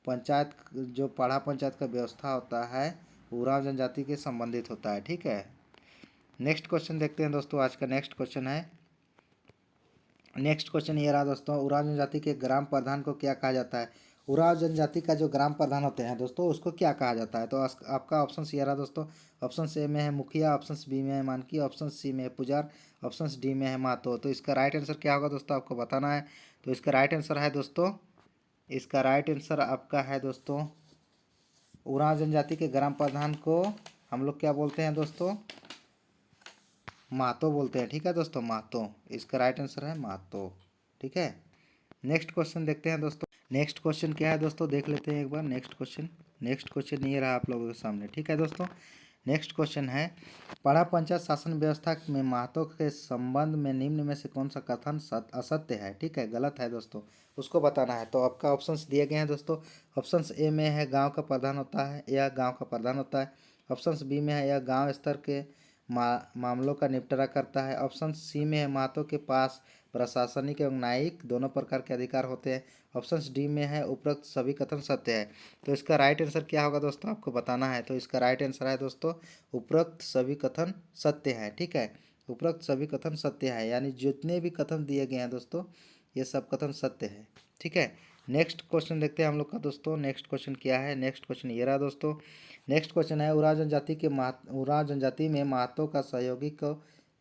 पंचायत जो पढ़ा पंचायत का व्यवस्था होता है उरांव जनजाति के संबंधित होता है। ठीक है, नेक्स्ट क्वेश्चन देखते हैं दोस्तों। आज का नेक्स्ट क्वेश्चन है। नेक्स्ट क्वेश्चन ये रहा दोस्तों, उरांव जनजाति के ग्राम प्रधान को क्या कहा जाता है? उरांव जनजाति का जो ग्राम प्रधान होते हैं दोस्तों उसको क्या कहा जाता है? तो आपका ऑप्शन ये रहा दोस्तों। ऑप्शन ए में है मुखिया, ऑप्शन बी में है मानकी, ऑप्शन सी में है पुजार, ऑप्शन डी में है महतो। तो इसका राइट आंसर क्या होगा दोस्तों, आपको बताना है। तो इसका राइट आंसर है दोस्तों, इसका राइट आंसर आपका है दोस्तों उरांव जनजाति के ग्राम प्रधान को हम लोग क्या बोलते हैं दोस्तों, महतो बोलते हैं। ठीक है दोस्तों, महतो इसका राइट आंसर है महतो। ठीक है, नेक्स्ट क्वेश्चन देखते हैं दोस्तों। नेक्स्ट क्वेश्चन क्या है दोस्तों, देख लेते हैं एक बार। नेक्स्ट क्वेश्चन ये रहा आप लोगों के सामने। ठीक है दोस्तों, नेक्स्ट क्वेश्चन है पढ़ा पंचायत शासन व्यवस्था में महतो के संबंध में निम्न में से कौन सा कथन असत्य है? ठीक है, गलत है दोस्तों, उसको बताना है। तो आपका ऑप्शंस दिए गए हैं दोस्तों। ऑप्शंस ए में है गांव का प्रधान होता है या गांव का प्रधान होता है, ऑप्शंस बी में है या गांव स्तर के मामलों का निपटारा करता है, ऑप्शन सी में है महतो के पास प्रशासनिक एवं न्यायिक दोनों प्रकार के अधिकार होते हैं, ऑप्शन डी में है उपरोक्त सभी कथन सत्य है। तो इसका राइट आंसर क्या होगा दोस्तों, आपको बताना है। तो इसका राइट आंसर है दोस्तों उपरोक्त सभी कथन सत्य है। ठीक है, उपरोक्त सभी कथन सत्य है, यानी जितने भी कथन दिए गए हैं दोस्तों ये सब कथन सत्य है। ठीक है, नेक्स्ट क्वेश्चन देखते हैं हम लोग का दोस्तों। नेक्स्ट क्वेश्चन क्या है? नेक्स्ट क्वेश्चन ये रहा दोस्तों। नेक्स्ट क्वेश्चन है उरांव जनजाति में महतो का सहयोगी को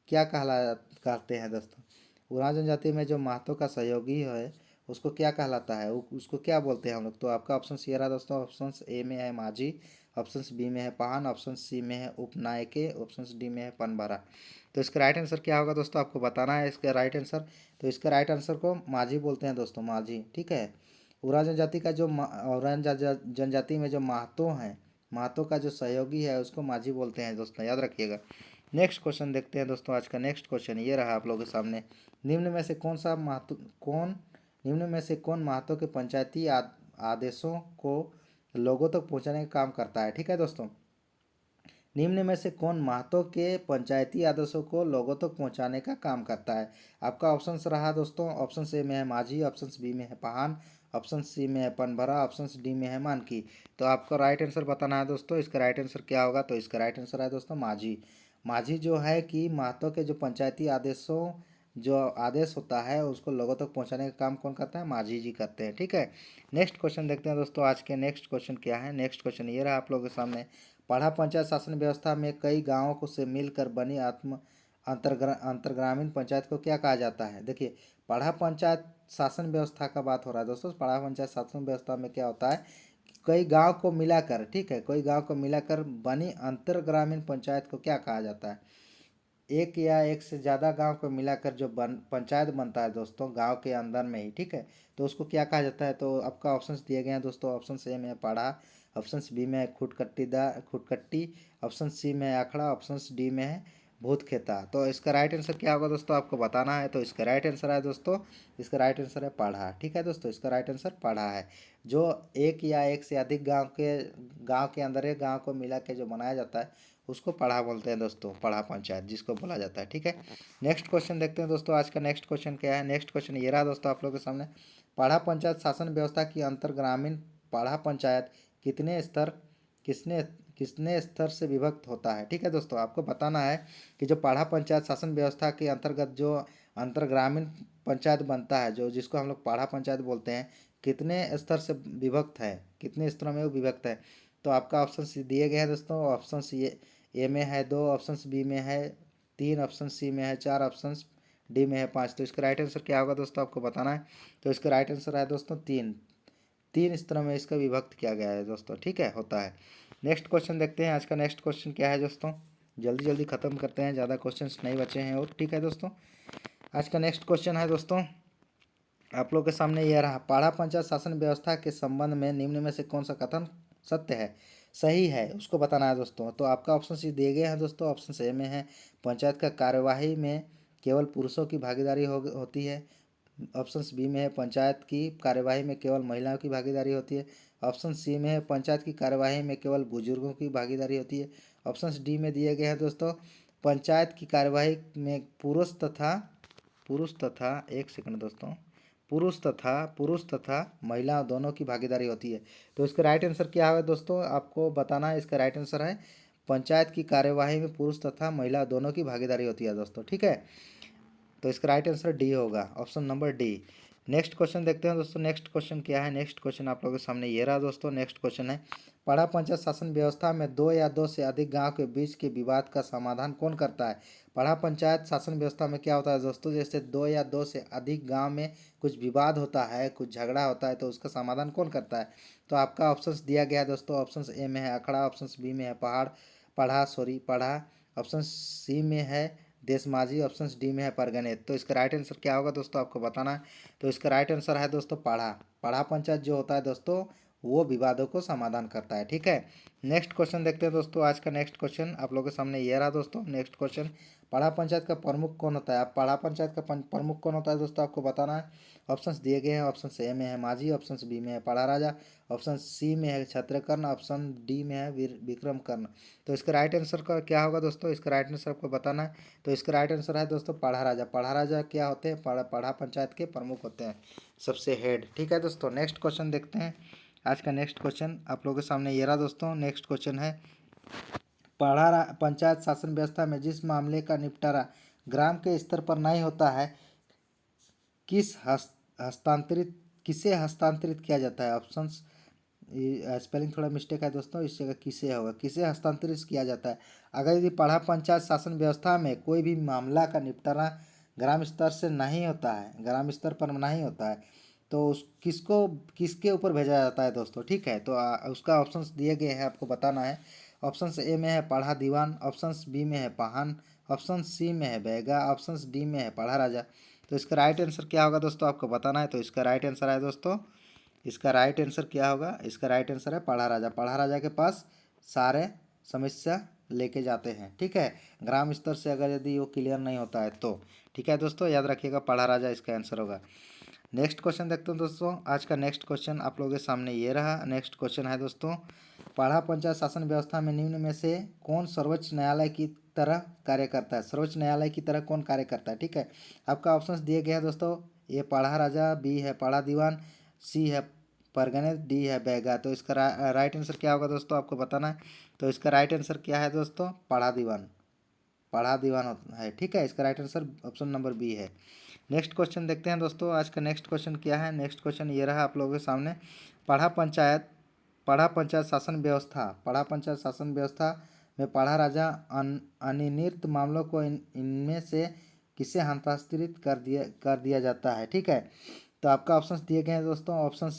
क्या कहते हैं दोस्तों? उरांव जनजाति में जो महतो का सहयोगी है उसको क्या कहलाता है, उसको क्या बोलते हैं हम लोग? तो आपका ऑप्शन ये रहा दोस्तों। ऑप्शन ए में है माझी, ऑप्शन बी में है पाहन, ऑप्शन सी में है उपनायके, ऑप्शन डी में है पनबारा। तो इसका राइट आंसर क्या होगा दोस्तों, आपको बताना है इसका राइट आंसर। तो इसका राइट आंसर को माझी बोलते हैं दोस्तों, माझी। ठीक है, उरांव जनजाति का जो उरांव जनजाति में जो महतो हैं, महतो का जो सहयोगी है उसको माझी बोलते हैं दोस्तों, याद रखिएगा। नेक्स्ट क्वेश्चन देखते हैं दोस्तों। आज का नेक्स्ट क्वेश्चन ये रहा आप लोगों के सामने। निम्न में से कौन महतो के पंचायती आदेशों को लोगों तक पहुंचाने का काम करता है? ठीक है दोस्तों, निम्न में से कौन महतो के पंचायती आदेशों को लोगों तक पहुंचाने का काम करता है? आपका ऑप्शन रहा दोस्तों। ऑप्शन ए में है माझी, ऑप्शन बी में है पाहन, ऑप्शन सी में है पनभरा, ऑप्शन डी में है मानकी। तो आपको राइट आंसर बताना है दोस्तों। इसका राइट आंसर क्या होगा? तो इसका राइट आंसर है दोस्तों माझी। माझी जो है कि महतो के जो पंचायती आदेशों जो आदेश होता है उसको लोगों तक पहुंचाने का काम कौन करता है? माझी जी करते हैं। ठीक है, नेक्स्ट क्वेश्चन देखते हैं दोस्तों। आज के नेक्स्ट क्वेश्चन क्या है? नेक्स्ट क्वेश्चन ये रहा आप लोगों के सामने। पढ़ा पंचायत शासन व्यवस्था में कई गांवों को से मिलकर बनी अंतर्ग्रामीण पंचायत को क्या कहा जाता है? देखिए, पढ़ा पंचायत शासन व्यवस्था का बात हो रहा है दोस्तों। पढ़ा पंचायत शासन व्यवस्था में क्या होता है, कई गांव को मिलाकर, ठीक है, कई गांव को मिलाकर बनी अंतर्ग्रामीण पंचायत को क्या कहा जाता है? एक या एक से ज़्यादा गांव को मिलाकर जो पंचायत बनता है दोस्तों, गांव के अंदर में ही, ठीक है, तो उसको क्या कहा जाता है? तो आपका ऑप्शंस दिए गए हैं दोस्तों। ऑप्शन ए में है पाढ़ा, ऑप्शन बी में है खुटकट्टी, ऑप्शन सी में है अखड़ा, ऑप्शन डी में है भूत खेता। तो इसका राइट आंसर क्या होगा दोस्तों, आपको बताना है। तो इसका राइट आंसर है दोस्तों, इसका राइट आंसर है पाढ़ा। ठीक है दोस्तों, इसका राइट आंसर पाढ़ा है। जो एक या एक से अधिक गांव के अंदर एक गांव को मिला के जो बनाया जाता है उसको पढ़ा बोलते हैं दोस्तों, पढ़ा पंचायत जिसको बोला जाता है। ठीक है, नेक्स्ट क्वेश्चन देखते हैं दोस्तों। आज का नेक्स्ट क्वेश्चन क्या है? नेक्स्ट क्वेश्चन ये रहा दोस्तों आप लोगों के सामने। पढ़ा पंचायत शासन व्यवस्था की अंतर्ग्रामीण पढ़ा पंचायत कितने स्तर किसने किसने स्तर से विभक्त होता है? ठीक है दोस्तों, आपको बताना है कि जो पढ़ा पंचायत शासन व्यवस्था के अंतर्गत जो अंतर्ग्रामीण पंचायत बनता है, जो जिसको हम लोग पढ़ा पंचायत बोलते हैं, कितने स्तर से विभक्त है, कितने स्तरों में वो विभक्त है? तो आपका ऑप्शन दिए गए हैं दोस्तों। ऑप्शन ए में है 2, ऑप्शन बी में है 3, ऑप्शन सी में है 4, ऑप्शन डी में है 5। तो इसका राइट आंसर क्या होगा दोस्तों, आपको बताना है। तो इसका राइट आंसर है दोस्तों 3। 3 स्तरों में इसका विभक्त किया गया है दोस्तों। ठीक है, होता है। नेक्स्ट क्वेश्चन देखते हैं। आज का नेक्स्ट क्वेश्चन क्या है दोस्तों, जल्दी जल्दी ख़त्म करते हैं, ज़्यादा क्वेश्चन नहीं बचे हैं और। ठीक है दोस्तों, आज का नेक्स्ट क्वेश्चन है दोस्तों आप लोग के सामने यह रहा। पाड़ा पंचायत शासन व्यवस्था के संबंध में निम्न में से कौन सा कथन सत्य है, सही है, उसको बताना है दोस्तों। तो आपका ऑप्शन सी दिए गए हैं दोस्तों। ऑप्शन ए में है पंचायत का कार्यवाही में केवल पुरुषों की भागीदारी होती है। ऑप्शन बी में है पंचायत की कार्यवाही में केवल महिलाओं की भागीदारी होती है। ऑप्शन सी में है पंचायत की कार्यवाही में केवल बुजुर्गों की भागीदारी होती है। ऑप्शन डी में दिए गए हैं दोस्तों, पंचायत की कार्यवाही में पुरुष तथा एक सेकंड दोस्तों, पुरुष तथा महिला दोनों की भागीदारी होती है। तो इसका राइट आंसर क्या है दोस्तों, आपको बताना है। इसका राइट आंसर है पंचायत की कार्यवाही में पुरुष तथा महिला दोनों की भागीदारी होती है दोस्तों। ठीक है, तो इसका राइट आंसर डी होगा, option number D. Next question देखते हैं दोस्तों। नेक्स्ट क्वेश्चन क्या है? नेक्स्ट क्वेश्चन आप लोगों के सामने ये रहा दोस्तों। नेक्स्ट क्वेश्चन है, पाड़ा पंचायत शासन व्यवस्था में 2 या 2 से अधिक गांव के बीच के विवाद का समाधान कौन करता है? पढ़ा पंचायत शासन व्यवस्था में क्या होता है दोस्तों, जैसे 2 या 2 से अधिक गांव में कुछ विवाद होता है, कुछ झगड़ा होता है, तो उसका समाधान कौन करता है? तो आपका ऑप्शंस दिया गया है दोस्तों। ऑप्शन ए में है अखड़ा, ऑप्शन बी में है पढ़ा, ऑप्शन सी में है देशमाझी, ऑप्शन डी में है परगनेत। तो इसका राइट आंसर क्या होगा दोस्तों, आपको बताना है। तो इसका राइट आंसर है दोस्तों पढ़ा पंचायत जो होता है दोस्तों, वो विवादों को समाधान करता है। ठीक है, नेक्स्ट क्वेश्चन देखते हैं दोस्तों। आज का नेक्स्ट क्वेश्चन आप लोगों के सामने ये रहा दोस्तों। नेक्स्ट क्वेश्चन, पढ़ा पंचायत का प्रमुख कौन होता है? आप पढ़ा पंचायत का प्रमुख कौन होता है दोस्तों, आपको बताना है। ऑप्शंस दिए गए हैं। ऑप्शन ए में है माझी, ऑप्शन बी में है पढ़ा राजा, ऑप्शन सी में है क्षत्रकर्ण, ऑप्शन डी में है विक्रम कर्ण। तो इसका राइट आंसर का क्या होगा दोस्तों, इसका राइट आंसर आपको बताना है। तो इसका राइट आंसर है दोस्तों पढ़ा राजा। पढ़ा राजा क्या होते हैं? पढ़ा पंचायत के प्रमुख होते हैं, सबसे हेड। ठीक है दोस्तों, नेक्स्ट क्वेश्चन देखते हैं। आज का नेक्स्ट क्वेश्चन आप लोगों के सामने ये रहा दोस्तों। नेक्स्ट क्वेश्चन है, पंचायत शासन व्यवस्था में जिस मामले का निपटारा ग्राम के स्तर पर नहीं होता है, किसे हस्तांतरित किया जाता है? ऑप्शंस, स्पेलिंग थोड़ा मिस्टेक है दोस्तों, इस जगह किसे होगा, किसे हस्तांतरित किया जाता है? अगर यदि पढ़ा पंचायत शासन व्यवस्था में कोई भी मामला का निपटारा ग्राम स्तर से नहीं होता है, ग्राम स्तर पर नहीं होता है, तो उस किसके ऊपर भेजा जाता है दोस्तों? ठीक है, तो उसका ऑप्शंस दिए गए हैं, आपको बताना है। ऑप्शन ए में है पढ़ा दीवान, ऑप्शन बी में है पाहन, ऑप्शन सी में है बैगा, ऑप्शन डी में है पढ़ा राजा। तो इसका राइट आंसर क्या होगा दोस्तों, आपको बताना है। तो इसका राइट आंसर है दोस्तों, इसका राइट आंसर क्या होगा, इसका राइट आंसर है पढ़ा राजा। पढ़ा राजा के पास सारे समस्या लेके जाते हैं। ठीक है, ग्राम स्तर से अगर यदि वो क्लियर नहीं होता है तो। ठीक है दोस्तों, याद रखिएगा पढ़ा राजा इसका आंसर होगा। नेक्स्ट क्वेश्चन देखते हैं दोस्तों। आज का नेक्स्ट क्वेश्चन आप लोगों के सामने ये रहा। नेक्स्ट क्वेश्चन है दोस्तों, पढ़ा पंचायत शासन व्यवस्था में निम्न में से कौन सर्वोच्च न्यायालय की तरह कार्य करता है? सर्वोच्च न्यायालय की तरह कौन कार्य करता है? ठीक है, आपका ऑप्शंस दिए गए हैं दोस्तों। ए पढ़ा राजा, बी है पढ़ा दीवान, सी है परगनेत, डी है बैगा। तो इसका राइट आंसर क्या होगा दोस्तों, आपको बताना है। तो इसका राइट आंसर क्या है दोस्तों, पढ़ा दीवान है। ठीक है, इसका right answer option number B है। नेक्स्ट क्वेश्चन देखते हैं दोस्तों। आज का नेक्स्ट क्वेश्चन क्या है? नेक्स्ट क्वेश्चन ये रहा आप लोगों के सामने, पढ़ा पंचायत शासन व्यवस्था में पढ़ा राजा अनिर्णित मामलों को इनमें से किसे हस्तांतरित कर दिया जाता है। ठीक है, तो आपका ऑप्शंस दिए गए हैं दोस्तों। ऑप्शन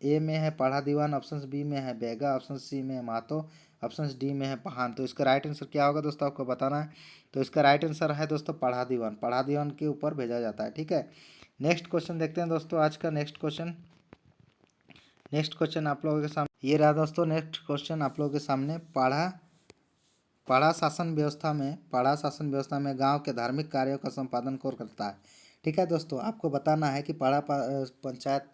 ए में है पढ़ा दीवान, ऑप्शन बी में है बेगा, ऑप्शन सी में है महतो, ऑप्शन डी में है पहान। तो इसका राइट आंसर क्या होगा दोस्तों, आपको बताना है। तो इसका राइट आंसर है दोस्तों पढ़ा दीवान। पढ़ा दीवान के ऊपर भेजा जाता है। ठीक है, नेक्स्ट क्वेश्चन देखते हैं दोस्तों आज का। नेक्स्ट क्वेश्चन आप लोगों के सामने ये रहा दोस्तों। नेक्स्ट क्वेश्चन आप लोगों के सामने पाड़ा शासन व्यवस्था में गांव के धार्मिक कार्यों का संपादन कौन करता है। ठीक है दोस्तों, आपको बताना है कि पंचायत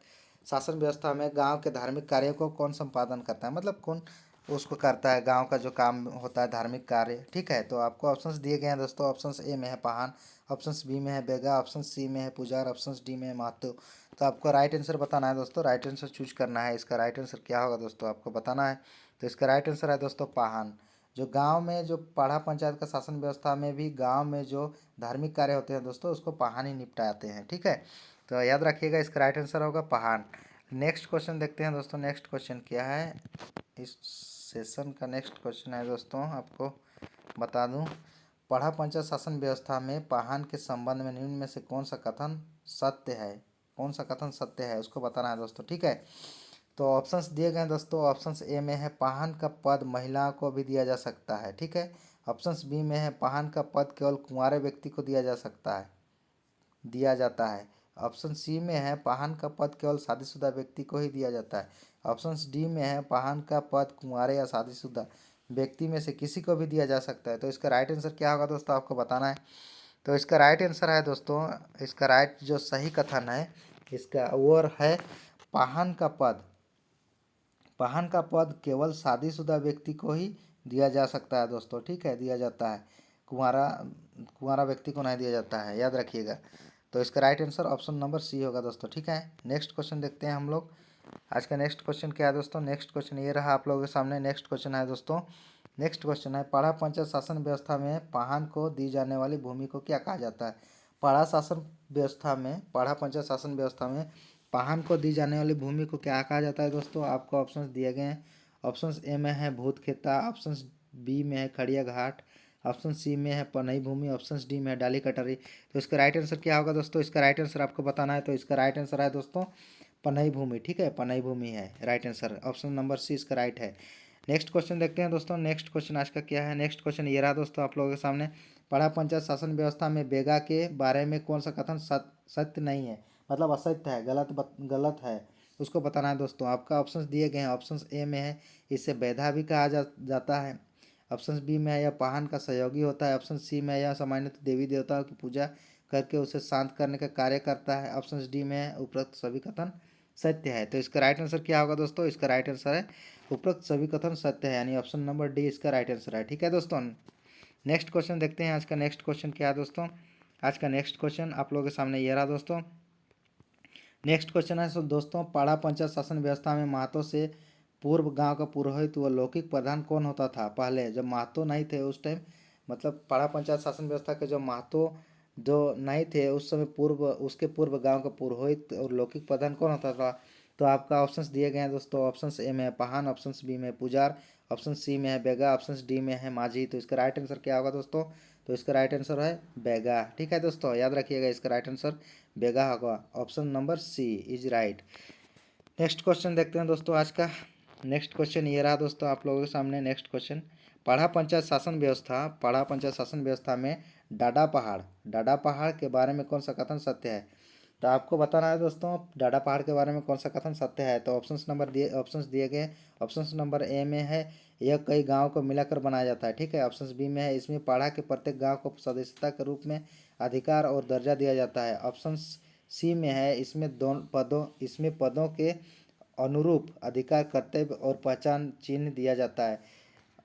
शासन व्यवस्था में गांव के धार्मिक कार्यों को कौन संपादन करता है, मतलब कौन उसको करता है, गांव का जो काम होता है धार्मिक कार्य। ठीक है, तो आपको ऑप्शंस दिए गए हैं दोस्तों। ऑप्शंस ए में है पहान, ऑप्शंस बी में है बेगा, ऑप्शन सी में है पुजार, ऑप्शन डी में है महतो। तो आपको राइट आंसर बताना है दोस्तों, राइट आंसर चूज करना है। इसका राइट आंसर क्या होगा दोस्तों, आपको बताना है। तो इसका राइट आंसर है दोस्तों पहान। जो गांव में जो पाड़ा पंचायत का शासन व्यवस्था में भी गांव में जो धार्मिक कार्य होते हैं दोस्तों, उसको पहान ही निपटाते हैं। ठीक है, तो याद रखिएगा, इसका राइट आंसर होगा पहान। नेक्स्ट क्वेश्चन देखते हैं दोस्तों। नेक्स्ट क्वेश्चन क्या है इस सेशन का? नेक्स्ट क्वेश्चन है दोस्तों, आपको बता दूं, पढ़ा पंचायत शासन व्यवस्था में पहान के संबंध में निम्न में से कौन सा कथन सत्य है, कौन सा कथन सत्य है, उसको बताना है दोस्तों। ठीक है, तो ऑप्शंस दिए गए हैं दोस्तों। ऑप्शंस ए में है पहान का पद महिलाओं को भी दिया जा सकता है। ठीक है, ऑप्शंस बी में है पहान का पद केवल कुंवारे व्यक्ति को दिया जाता है। ऑप्शन सी में है पहान का पद केवल शादीशुदा व्यक्ति को ही दिया जाता है। ऑप्शन डी में है पहान का पद कुंवारे या शादीशुदा व्यक्ति में से किसी को भी दिया जा सकता है। तो इसका राइट आंसर क्या होगा दोस्तों, आपको बताना है। तो इसका राइट आंसर है दोस्तों, इसका राइट जो सही कथन है इसका वो है पहान का पद केवल शादीशुदा व्यक्ति को ही दिया जा सकता है दोस्तों। ठीक है, दिया जाता है, कुंवारा कुंवारा व्यक्ति को नहीं दिया जाता है, याद रखिएगा। तो इसका right answer option number C होगा दोस्तों। ठीक है, नेक्स्ट क्वेश्चन देखते हैं हम लोग। आज का नेक्स्ट क्वेश्चन क्या है दोस्तों? नेक्स्ट क्वेश्चन ये रहा आप लोगों के सामने। नेक्स्ट क्वेश्चन है दोस्तों, नेक्स्ट क्वेश्चन है पाड़ा पंचायत शासन व्यवस्था में पहान को दी जाने वाली भूमि को क्या कहा जाता है। पाड़ा पंचायत शासन व्यवस्था में पहान को दी जाने वाली भूमि को क्या कहा जाता है दोस्तों? आपको ऑप्शंस दिए गए हैं। ऑप्शंस ए में है भूत खेता, ऑप्शंस बी में है खड़िया घाट, ऑप्शन सी में है पनई भूमि, ऑप्शन डी में है डाली कटरी। तो इसका राइट आंसर क्या होगा दोस्तों? इसका राइट आंसर आपको बताना है। तो इसका राइट आंसर है दोस्तों पनई भूमि। ठीक है, पनई भूमि है right answer, option number C इसका राइट है। नेक्स्ट क्वेश्चन देखते हैं दोस्तों। नेक्स्ट क्वेश्चन आज का क्या है? नेक्स्ट क्वेश्चन ये रहा दोस्तों आप लोगों के सामने, पड़ा पंचायत शासन व्यवस्था में बेगा के बारे में कौन सा कथन सत्य नहीं है, मतलब असत्य है, गलत है, उसको बताना है दोस्तों। आपका ऑप्शंस दिए गए हैं। ऑप्शंस ए में है इसे बैधा भी कहा जाता है, ऑप्शन बी में है यह पहान का सहयोगी होता है, ऑप्शन सी में यह सामान्यतः देवी देवताओं की पूजा करके उसे शांत करने का कार्य करता है, ऑप्शन डी में है उपरोक्त सभी कथन सत्य है। तो इसका राइट आंसर क्या होगा दोस्तों? इसका राइट आंसर है उपरोक्त सभी कथन सत्य है, यानी ऑप्शन नंबर डी इसका राइट आंसर है। ठीक है दोस्तों, नेक्स्ट क्वेश्चन देखते हैं। आज का नेक्स्ट क्वेश्चन क्या है दोस्तों? आज का नेक्स्ट क्वेश्चन आप लोगों के सामने ये रहा दोस्तों। नेक्स्ट क्वेश्चन है सो दोस्तों, पाड़ा पंचायत शासन व्यवस्था में महतो से पूर्व गांव का पुरोहित व लौकिक प्रधान कौन होता था? पहले जब महतो नहीं थे उस टाइम, मतलब पाड़ा पंचायत शासन व्यवस्था के जो महतो जो नहीं थे उस समय, उसके पूर्व गांव का पुरोहित और लौकिक प्रधान कौन होता था? तो आपका ऑप्शंस दिए गए हैं दोस्तों। ऑप्शंस ए में है पहान, ऑप्शंस बी में है पुजार, ऑप्शन सी में है बेगा, ऑप्शन डी में है माझी। तो इसका राइट आंसर क्या होगा दोस्तों? तो इसका राइट आंसर है बेगा। ठीक है दोस्तों, याद रखिएगा, इसका राइट आंसर बेगा होगा, option number C is right. Next question देखते हैं दोस्तों आज का। नेक्स्ट क्वेश्चन ये रहा दोस्तों आप लोगों के सामने। नेक्स्ट क्वेश्चन, पढ़ा पंचायत शासन व्यवस्था में डाडा पहाड़ के बारे में कौन सा कथन सत्य है? तो आपको बताना है दोस्तों डाडा पहाड़ के बारे में कौन सा कथन सत्य है। तो ऑप्शंस दिए गए। ऑप्शंस नंबर ए में है यह कई गांव को मिलाकर बनाया जाता है। ठीक है, ऑप्शंस बी में है इसमें पढ़ा के प्रत्येक गांव को सदस्यता के रूप में अधिकार और दर्जा दिया जाता है। ऑप्शन सी में है इसमें पदों के अनुरूप अधिकार, कर्तव्य और पहचान चिन्ह दिया जाता है।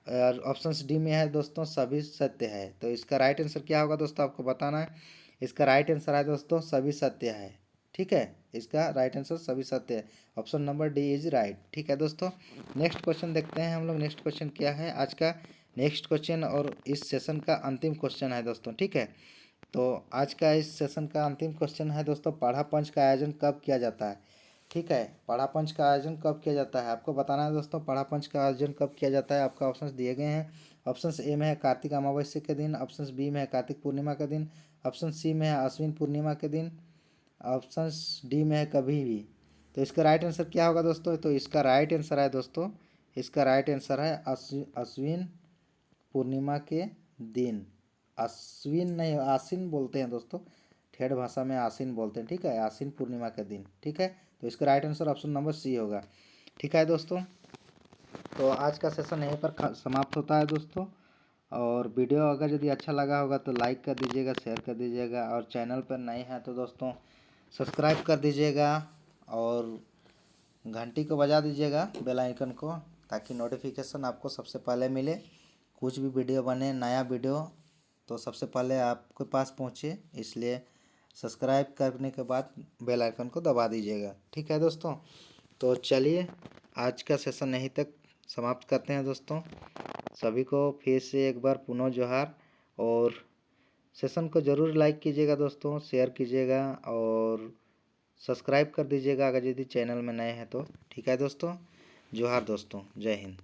और ऑप्शन डी में है दोस्तों सभी सत्य है। तो इसका राइट आंसर क्या होगा दोस्तों, आपको बताना है। इसका राइट आंसर है दोस्तों सभी सत्य है। ठीक है, इसका राइट आंसर सभी सत्य है, option number D is right. ठीक है दोस्तों, नेक्स्ट क्वेश्चन देखते हैं हम लोग। नेक्स्ट क्वेश्चन क्या है आज का? नेक्स्ट क्वेश्चन और इस सेशन का अंतिम क्वेश्चन है दोस्तों। ठीक है, तो आज का इस सेशन का अंतिम क्वेश्चन है दोस्तों, पढ़ा पंच का आयोजन कब किया जाता है? ठीक है, पढ़ा पंच का आयोजन कब किया जाता है? आपको बताना है दोस्तों पढ़ा पंच का आयोजन कब किया जाता है। आपका ऑप्शंस दिए गए हैं। ऑप्शन ए में है कार्तिक अमावस्या के दिन, ऑप्शन बी में है कार्तिक पूर्णिमा के दिन, ऑप्शन सी में है अश्विन पूर्णिमा के दिन, ऑप्शन डी में है कभी भी। तो इसका राइट आंसर क्या होगा दोस्तों? तो इसका राइट आंसर है दोस्तों, इसका राइट आंसर है अश्विन पूर्णिमा के दिन। अश्विन नहीं, आश्विन बोलते हैं दोस्तों, ठेठ भाषा में आश्विन बोलते हैं, ठीक है, आश्विन पूर्णिमा के दिन, ठीक है। तो इसका right answer option number C होगा, ठीक है दोस्तों। तो आज का सेशन यहीं पर समाप्त होता है दोस्तों। और वीडियो अगर यदि अच्छा लगा होगा तो लाइक कर दीजिएगा, शेयर कर दीजिएगा, और चैनल पर नए हैं तो दोस्तों सब्सक्राइब कर दीजिएगा और घंटी को बजा दीजिएगा, बेल आइकन को, ताकि नोटिफिकेशन आपको सबसे पहले मिले। कुछ भी वीडियो बने नया वीडियो तो सबसे पहले आपके पास पहुँचे, इसलिए सब्सक्राइब करने के बाद बेल आइकन को दबा दीजिएगा, ठीक है दोस्तों। तो चलिए आज का सेशन यहीं तक समाप्त करते हैं दोस्तों। सभी को फिर से एक बार पुनः जोहार, और सेशन को ज़रूर लाइक कीजिएगा दोस्तों, शेयर कीजिएगा और सब्सक्राइब कर दीजिएगा अगर यदि चैनल में नए हैं तो, ठीक है दोस्तों। जोहार दोस्तों, जय हिंद।